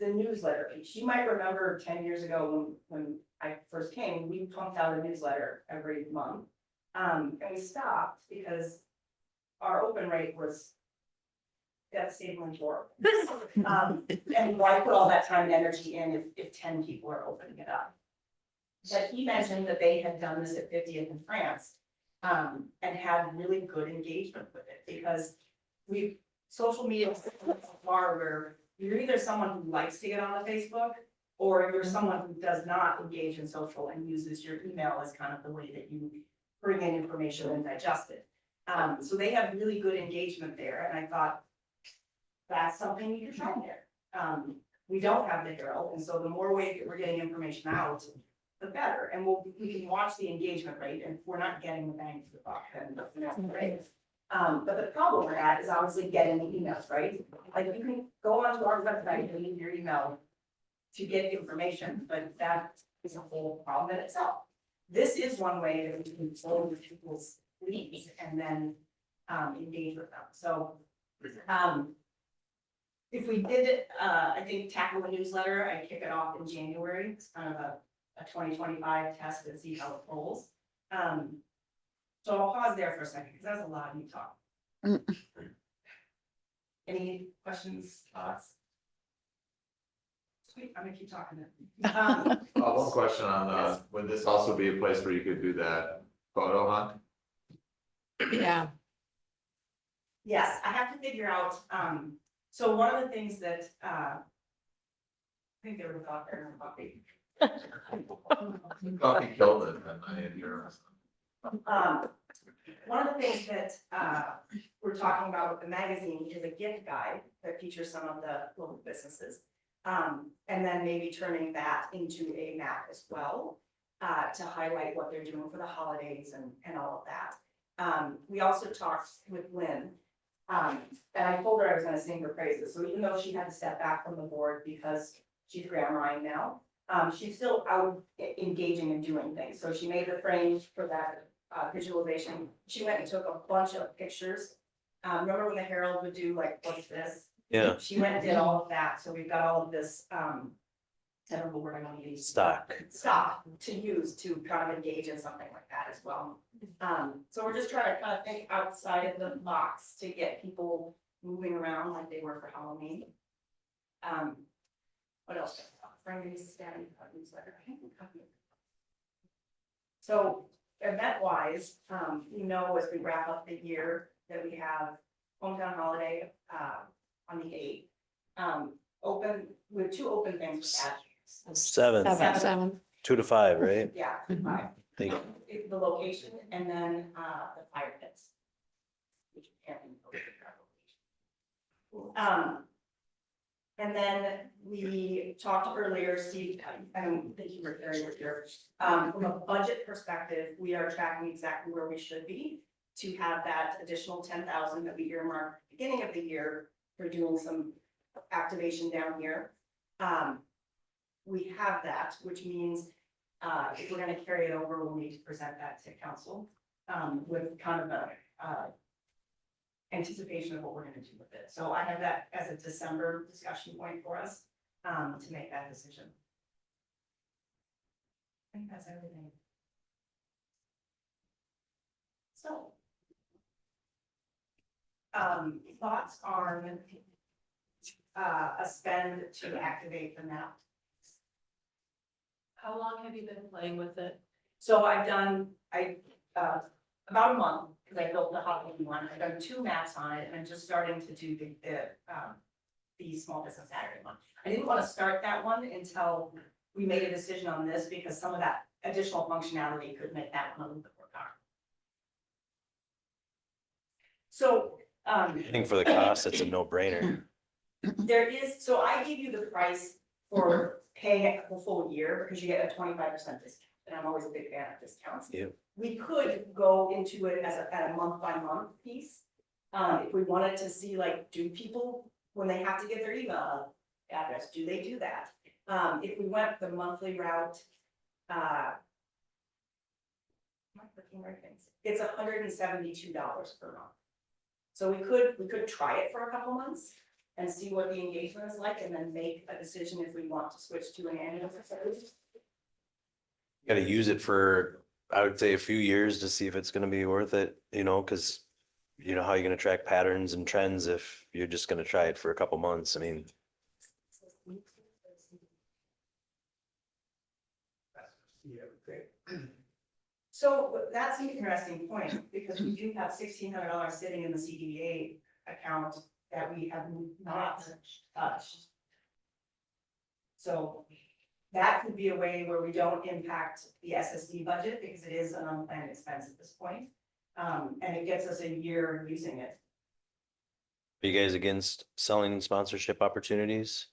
the newsletter piece. You might remember 10 years ago when I first came, we pumped out a newsletter every month. And we stopped because our open rate was devastatingly horrible. And why put all that time and energy in if 10 people are opening it up? But he mentioned that they had done this at 50th in France and had really good engagement with it because social media is far where you're either someone who likes to get on the Facebook or you're someone who does not engage in social and uses your email as kind of the way that you bring in information and digest it. So they have really good engagement there. And I thought that's something you can try there. We don't have the Herald. And so the more ways that we're getting information out, the better. And we can watch the engagement rate. And if we're not getting the bang for the buck, then that's great. But the problem with that is obviously getting the emails, right? Like you can go onto our website and leave your email to get information, but that is a whole problem in itself. this is one way that we can follow people's leads and then engage with them. So if we did, I think tackle the newsletter, I'd kick it off in January. It's kind of a 2025 test and see how it rolls. So I'll pause there for a second because that's a lot of new talk. Any questions, thoughts? Sweet, I'm gonna keep talking then. One question on, would this also be a place where you could do that photo hunt? Yeah. Yes, I have to figure out, so one of the things that, I think they were about there in coffee. Coffee killed it, and I didn't hear. One of the things that, we're talking about with the magazine is a gift guide that features some of the local businesses. And then maybe turning that into a map as well, to highlight what they're doing for the holidays and all of that. We also talked with Lynn, and I told her I was gonna sing her praises, so even though she had to step back from the board because she's grandmaing now, she's still out engaging and doing things. So she made the frame for that visualization. She went and took a bunch of pictures. Remember when the Herald would do like, what's this? Yeah, She went and did all of that, so we've got all of this, terrible word I want to use. stock. Stock to use to kind of engage in something like that as well. So we're just trying to kind of think outside of the box to get people moving around like they were for Halloween. What else? Framing, standing, newsletter. So event-wise, we know as we wrap up the year that we have hometown holiday, on the 8th. Open, we have 2 open things with that. 7, Seven. 2 to 5, right? Yeah, 5. Think- The location and then, the fire pits. Which can't be and then we talked earlier, Steve, I don't think you were there, from a budget perspective, we are tracking exactly where we should be to have that additional 10,000 that we earmarked at the beginning of the year for doing some activation down here. We have that, which means if we're gonna carry it over, we'll need to present that to council with kind of a anticipation of what we're gonna do with it. So I have that as a December discussion point for us to make that decision. I think that's everything. So. Thoughts on a spend to activate the map? How long have you been playing with it? So I've done, about a month, because I built the Halloween one, I've done 2 maps on it, and I'm just starting to do the small business Saturday one. I didn't want to start that one until we made a decision on this, because some of that additional functionality could make that one a little bit more powerful. So, I think for the cost, it's a no-brainer. there is, so I gave you the price for paying it the full year, because you get a 25% discount, and I'm always a big fan of discounts. Yeah. We could go into it as at a month by month piece. If we wanted to see, like, do people, when they have to get their email address, do they do that? If we went the monthly route, am I clicking right things? It's $172 per month. So we could try it for a couple months and see what the engagement is like, and then make a decision if we want to switch to an annual service. Got to use it for, I would say, a few years to see if it's going to be worth it, you know, because you know how you're going to track patterns and trends if you're just going to try it for a couple months. I mean, So that's an interesting point, because we do have $1,600 sitting in the CDBA account that we have not touched. So that could be a way where we don't impact the SSD budget, because it is an unplanned expense at this point. And it gets us a year using it. are you guys against selling sponsorship opportunities?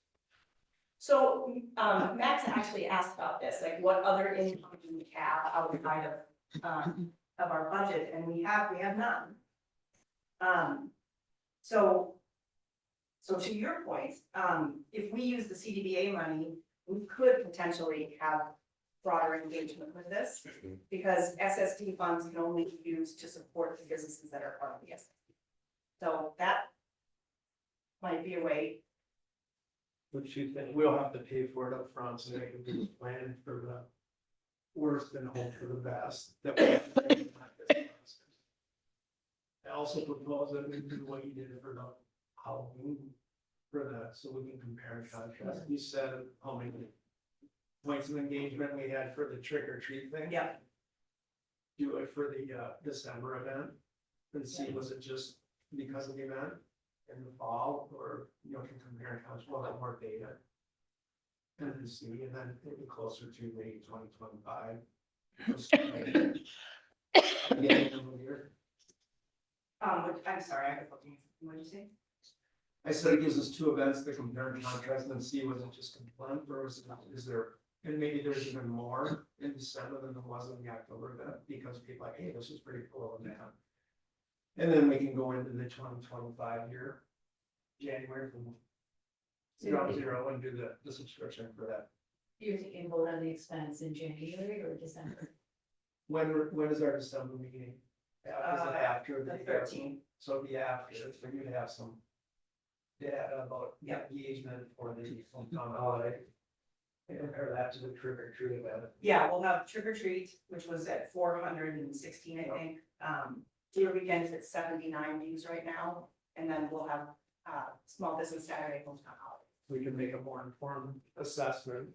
So, Max actually asked about this, like what other income do we have outside of our budget, and we have none. So to your point, if we use the CDBA money, we could potentially have broader engagement with this. Because SSD funds can only be used to support the businesses that are part of the SSD. So that might be a way. What you think, we'll have to pay for it up front, so they can be planning for the worst and hope for the best. That we- I also propose that we do what you did for the Halloween for that, so we can compare and contrast. You said how many points of engagement we had for the trick or treat thing. Yeah. Do it for the December event and see, was it just because of the event in the fall, or, you know, can compare and contrast, we'll have more data. And then see, and then it'll be closer to maybe 2025. I'm sorry, I was looking, what did you say? I said it gives us two events to compare and contrast and then see, was it just complaint or was it, is there, and maybe there's even more in December than there was in the October event, because people are like, hey, this is pretty cool and that. And then we can go into the 2025 year, January from zero and do the subscription for that. You're thinking vote on the expense in January or December? When is our December meeting? Is it after The 13th. So it'd be after, for you to have some data about engagement for the hometown holiday. And compare that to the trick or treat event. Yeah, we'll have trick or treat, which was at 416, I think. Deer weekend is at 79 views right now, and then we'll have small business Saturday hometown holiday. We can make a more informed assessment.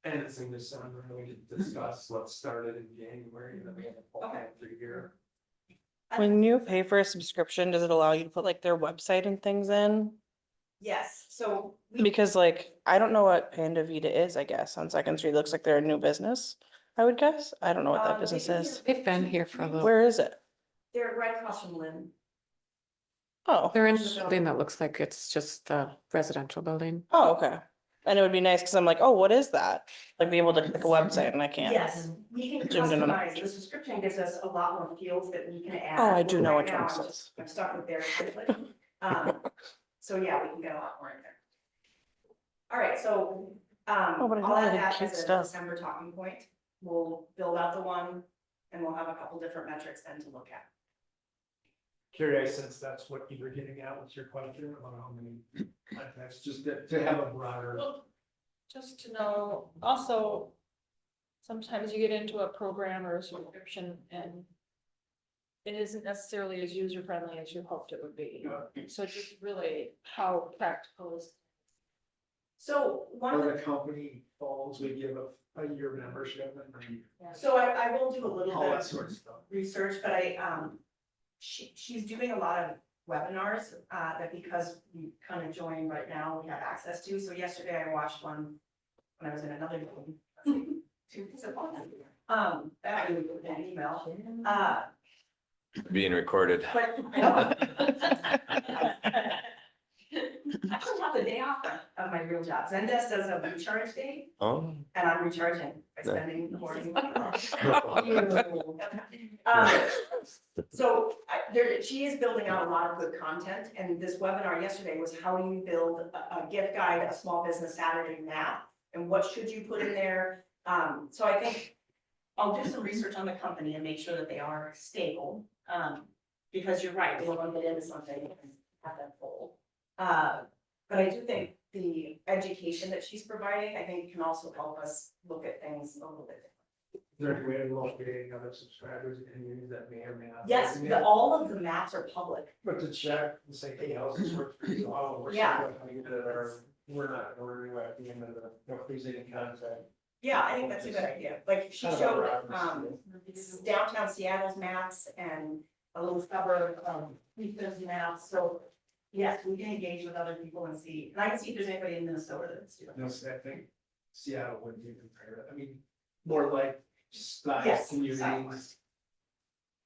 And it's in December, and we can discuss what started in January, and then we have a full year. When you pay for a subscription, does it allow you to put like their website and things in? Yes, so Because like, I don't know what Panda Vida is, I guess, on Second Street. Looks like they're a new business, I would guess. I don't know what that business is. They've been here for a little. Where is it? they're right across from Lynn. Oh, They're in the building that looks like it's just the residential building. oh, okay. And it would be nice, cause I'm like, oh, what is that? Like be able to click a website and I can't. Yes, we can Zoomed in on it. customize, the subscription gives us a lot more fields that we can add. Oh, I do know Right which now, one I'm it just- says. I'm stuck with their template. So yeah, we can get a lot more in there. All right, so, Oh, but I I'll thought add they had that cute as a stuff. December talking point. We'll build out the one and we'll have a couple different metrics then to look at. Curious, since that's what you were getting at with your question about how many contacts, just to have a broader. Well, just to know, also, sometimes you get into a program or a subscription and it isn't necessarily as user friendly as you hoped it would be. So just really how practical is. So one of Or the the company phones, we give a year membership and then So I will do a little all bit that of sort of stuff. research, but she's doing a lot of webinars, that because we kind of joined right now, we have access to. So yesterday I watched one when I was in another meeting. That I would put an email, Being recorded. but I know. I actually have the day off of my real job. Zendesk does a recharge day, Oh, and I'm recharging by spending the morning. So she is building out a lot of good content, and this webinar yesterday was how you build a gift guide, a small business Saturday map, and what should you put in there. So I think I'll do some research on the company and make sure that they are stable. Because you're right, we don't want to get into something and have them full. But I do think the education that she's providing, I think can also help us look at things a little bit different. Is there a way of locating other subscribers and communities that may or may not? Yes, all of the maps are public. But to check and say, hey, how's this work for you? Oh, we're Yeah. still having it, or we're not, we're at the end of the, if there's any contact. Yeah, I think that's a good idea. Like she Kind of showed, a reference downtown Seattle's maps and a little suburb, Houston's maps. So yes, we can engage with other people and see, and I can see if there's anybody in Minnesota that's doing No, this. I think Seattle wouldn't be compared. I mean, more like just size Yes, communities. size.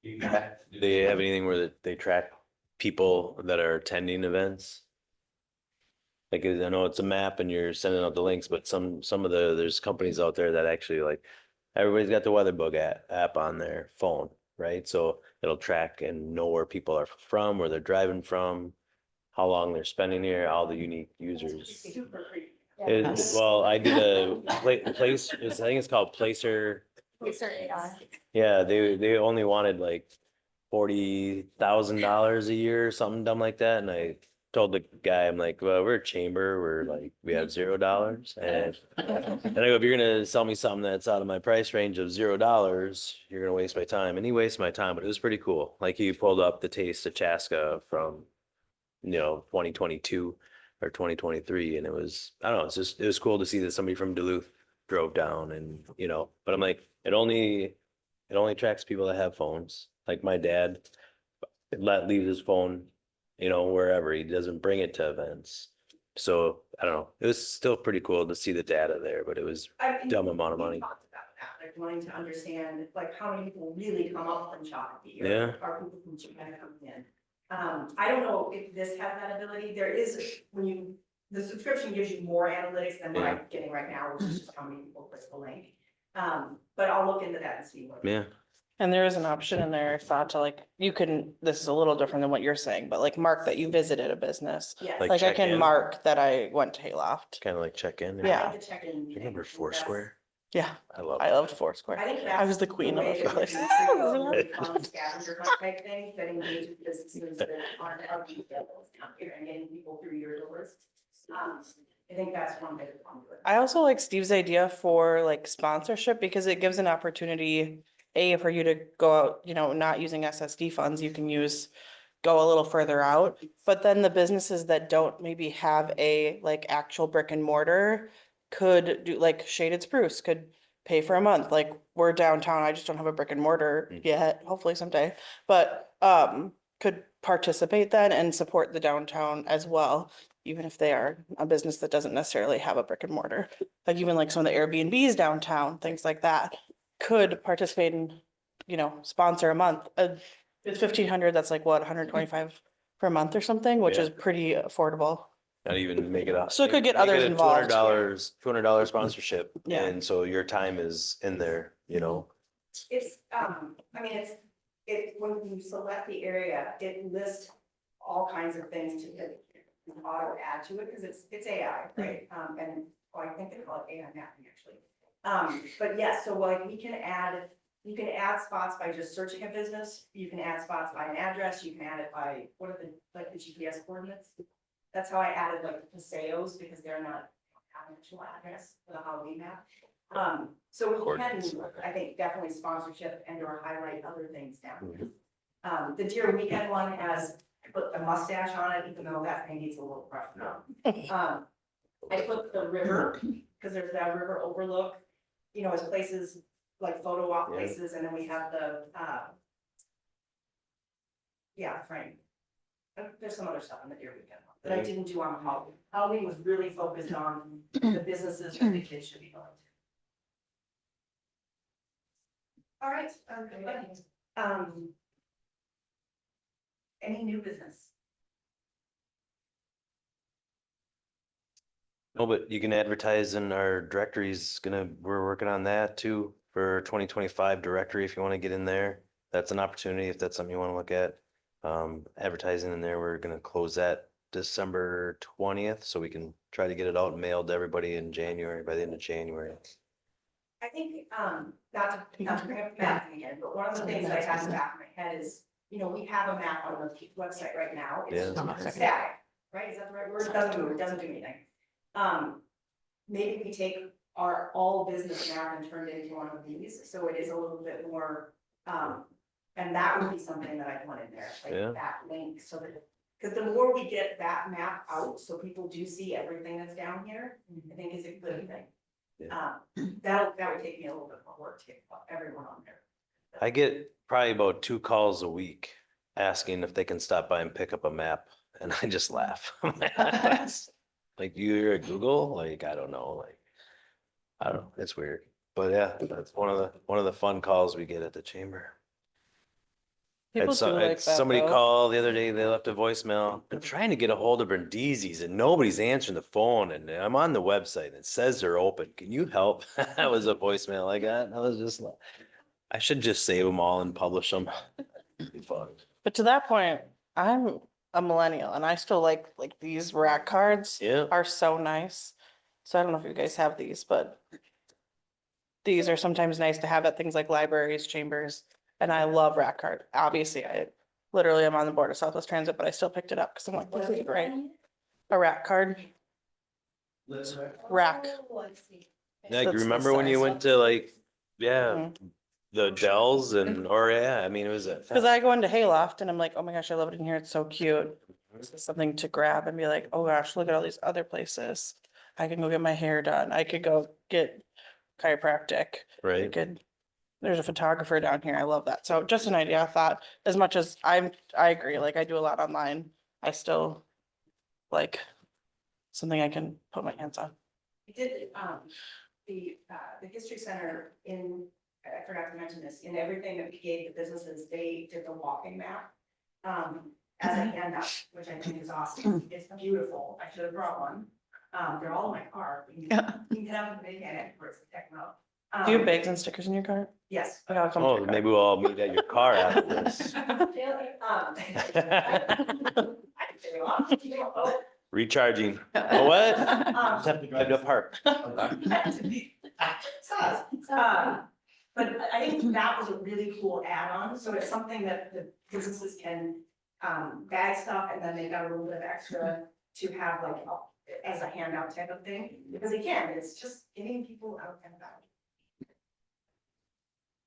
do they have anything where they track people that are attending events? Like, I know it's a map and you're sending out the links, but some of there's companies out there that actually like, everybody's got the WeatherBug app on their phone, right? So it'll track and know where people are from, where they're driving from, how long they're spending here, all the unique users. Super creepy. Yes. Well, I did a place, I think it's called Placer. Yeah, they only wanted like $40,000 a year or something dumb like that. And I told the guy, I'm like, well, we're a chamber, we have $0. And I go, if you're gonna sell me something that's out of my price range of $0, you're gonna waste my time. And he wasted my time, but it was pretty cool. Like he pulled up the taste of Chaska from, 2022 or 2023. And it was, I don't know, it was cool to see that somebody from Duluth drove down and, but I'm like, it only attracts people that have phones. Like my dad leaves his phone, wherever. He doesn't bring it to events. So I don't know. It was still pretty cool to see the data there, but it was dumb amount of we money. talked about that, like wanting to understand, like, how many people really come up from Shakopee? Yeah. Are people from China coming in? I don't know if this has that ability. There is, the subscription gives you more analytics than what I'm getting right now, which is just how many people click the link. But I'll look into that and see what. Yeah. And there is an option in there, I thought, to like, you can, this is a little different than what you're saying, but like mark that you visited a business. Yes. Like Like I check can in. mark that I went to Hayloft. Kind of like check in. Yeah. I like the check-in. You remember Foursquare? Yeah, I love I loved Foursquare. I think I that's was the queen of way it. that we can treat those really fun scavenger hunt type things that engage with businesses that aren't of these levels down here and getting people through your doors. I think that's one way to come to it. I also like Steve's idea for like sponsorship because it gives an opportunity, for you to go out, not using SSD funds, you can go a little further out. But then the businesses that don't maybe have a like actual brick and mortar could do, like Shaded Spruce could pay for a month. Like we're downtown, I just don't have a brick and mortar yet, hopefully someday. But could participate then and support the downtown as well, even if they are a business that doesn't necessarily have a brick and mortar. Like even like some of the Airbnbs downtown, things like that, could participate and, sponsor a month. It's 1,500, that's like what, 125 per month or something, which Yeah. is pretty affordable. Not even make it up. So it could get others involved. $200 sponsorship. Yeah. And so your time is in there, It's, when you select the area, it lists all kinds of things to auto add to it, because it's AI, right? And, I think they call it AI mapping, actually. But yes, so like you can add spots by just searching a business, you can add spots by an address, you can add it by, what are the GPS coordinates? That's how I added like the Paseos, because they're not an actual address for the Halloween map. So we can, Coordinates. I think, definitely sponsorship and or highlight other things down. The Deer Weekend one has put a mustache on it, even though that maybe it's a little rough. I put the river, because there's that river overlook, as places like photo op places, and then we have the, frame. There's some other stuff in the Deer Weekend one that I didn't do on Halloween. Halloween was really focused on the businesses that the kids should be going to. All right, any new business? No, but you can advertise in our directories. We're working on that too for 2025 directory. If you want to get in there, that's an opportunity. If that's something you want to look at, advertising in there, we're going to close that December 20th. So we can try to get it out and mailed to everybody in January, by the end of January. I think, not to bring up mapping again, but one of the things I have in the back of my head is, we have a map on the website right now. It's static, right? Is that the right word? It doesn't move, it doesn't do anything. Maybe we take our all business map and turn it into one of these, so it is a little bit more, and that would be something that I'd want in there, like that link, so that, because the more we get that map out, so people do see everything that's down here, I think is a good thing. That would take me a little bit more work to get everyone on there. I get probably about 2 calls a week asking if they can stop by and pick up a map, and I just laugh. Like, you're at Google? Like, I don't know, I don't know, it's weird. But yeah, that's one of the fun calls we get at the chamber. People do like that, Somebody though. called the other day, they left a voicemail. I'm trying to get a hold of Brindisi's and nobody's answering the phone, and I'm on the website and it says they're open. Can you help? That was a voicemail I got. And I was just like, I should just save them all and publish them. It'd be fun. But to that point, I'm a millennial and I still like these rack cards Yeah. are so nice. So I don't know if you guys have these, but these are sometimes nice to have at things like libraries, chambers, and I love rack card. Obviously, I literally am on the board of Southwest Transit, but I still picked it up because I'm like, this is great. A rack card, rack. Like, That's the remember when you size. went to like, yeah, Mhm. the Dells and, or yeah, I mean, it was a. Cause I go into Hayloft and I'm like, oh my gosh, I love it in here. It's so cute. It's something to grab and be like, oh gosh, look at all these other places. I can go get my hair done. I could go get chiropractic. I Right. could, there's a photographer down here. I love that. So just an idea. I thought as much as I agree, like I do a lot online. I still like something I can put my hands on. We did, the History Center I forgot to mention this, in everything that we gave the businesses, they did the walking map. As a handout, which I think is awesome. It's beautiful. I should have brought one. They're all in my car. You can have them big and it for techno. Do you have bags and stickers in your car? Yes. Okay, I'll come to Oh, your car. maybe we'll all meet at your car after this. Recharging. Oh, what? Just have to drive to a park. But I think that was a really cool add-on, so it's something that the businesses can bag stuff, and then they got a little bit of extra to have like as a handout type of thing, because again, it's just getting people out and about.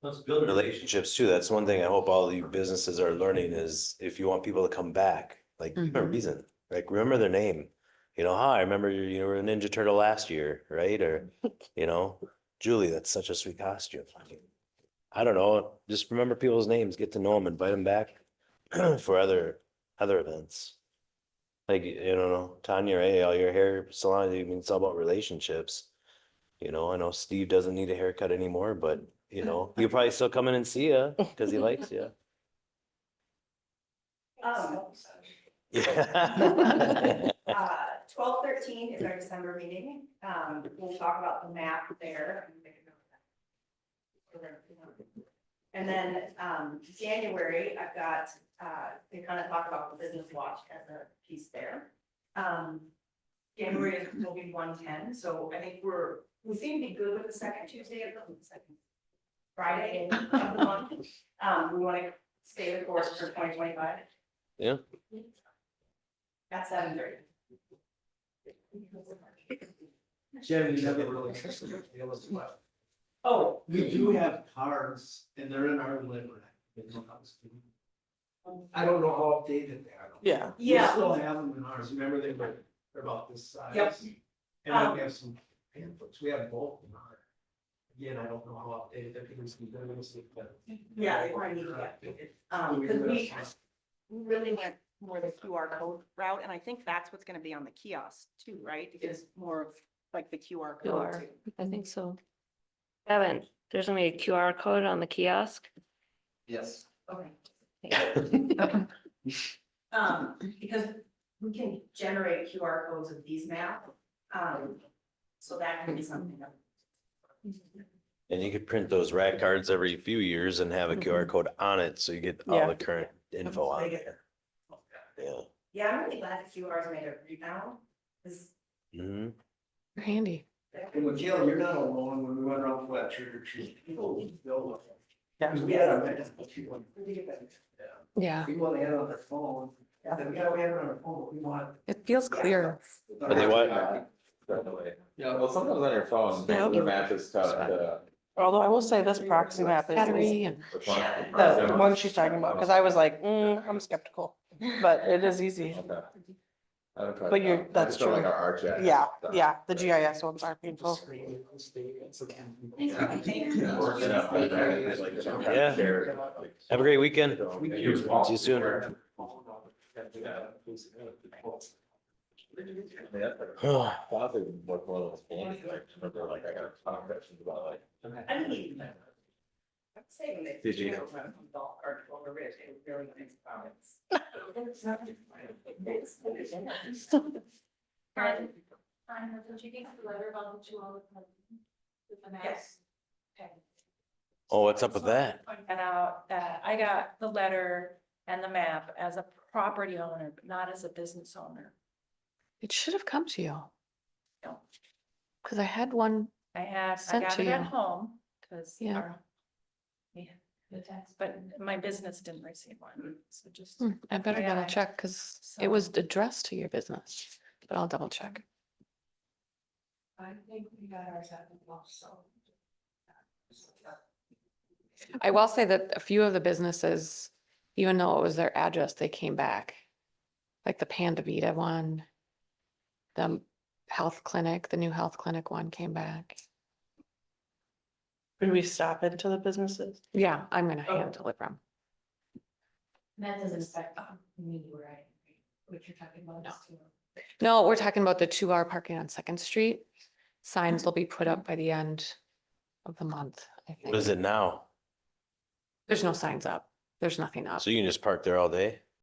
Let's build relationships too. That's one thing I hope all you businesses are learning is if you want people to come back, like give 'em a reason, like remember their name. You know, hi, I remember you were a Ninja Turtle last year, right? Or, you know, Julie, that's such a sweet costume. I don't know, just remember people's names, get to know them, invite them back for other events. Like, you know, Tanya, hey, all your hair salon, you mean it's all about relationships. You know, I know Steve doesn't need a haircut anymore, but you know, he'll probably still come in and see you because he likes you. Yeah. 12/13 is our December meeting. We'll talk about the map there. And then, January, I've got, they kind of talk about the business watch as a piece there. January will be 110, so I think we seem to be good with the second Tuesday of the second Friday of the month. We want to stay the course for 2025. Yeah. At 7:30. Jen, you never really. Oh, We do have cards and they're in our library. I don't know how updated they are. Yeah. We still have them in ours. Remember they're about this size. Yep. And then we have some pamphlets. We have both in ours. Again, I don't know how updated they're because yeah, they probably need to get updated. Because we really went more the QR code route, and I think that's what's gonna be on the kiosk too, right? Because more of like the QR code QR. too. I think so. Evan, there's gonna be a QR code on the kiosk. Yes. Okay. Because we can generate QR codes of these maps. So that can be something. And you could print those rack cards every few years and have a QR code on it, so you get all Yeah. the current info on there. Yeah. Yeah, I'm really glad the QRs made a rebound. Hmm. Handy. And Michaela, you're not alone. When we went around for that trick or treat, people build. Yeah. We had a. Yeah, People, they had it on their phone. Yeah, we had it on our phone, but we want. it feels clear. Are they what? Yeah, well, sometimes on your phone, the map is tough to. Although I will say this proxy map is Battery and. the one she's talking about, because I was like, I'm skeptical, but it is easy. But you're, that's true. Like our arch. Yeah, yeah, the GIS ones are painful. Yeah. Have a great weekend. See you soon. I mean, I'm saying that. Did you? Article over it, it was really nice comments. Did you get the letter about the 2 hour? With the maps? Yes. Okay. Oh, what's up with that? And out, I got the letter and the map as a property owner, but not as a business owner. It should have come to you. Cause I had one, I Sent got to it at you. home, cause Yeah. yeah, but my business didn't receive one, so just. I better double FYI. check, cause it was So- addressed to your business, but I'll double check. I think we got ours at the block, so. I will say that a few of the businesses, even though it was their address, they came back. Like the Panda Vita one. The health clinic, the new health clinic one came back. Could we stop into the businesses? Yeah, I'm gonna Oh. hand deliver them. That doesn't affect me, right? What you're talking about. is too. No, we're talking about the 2-hour parking on Second Street. Signs will be put up by the end of the month, I think. What is it now? There's no signs up. There's nothing up. So you can just park there all day?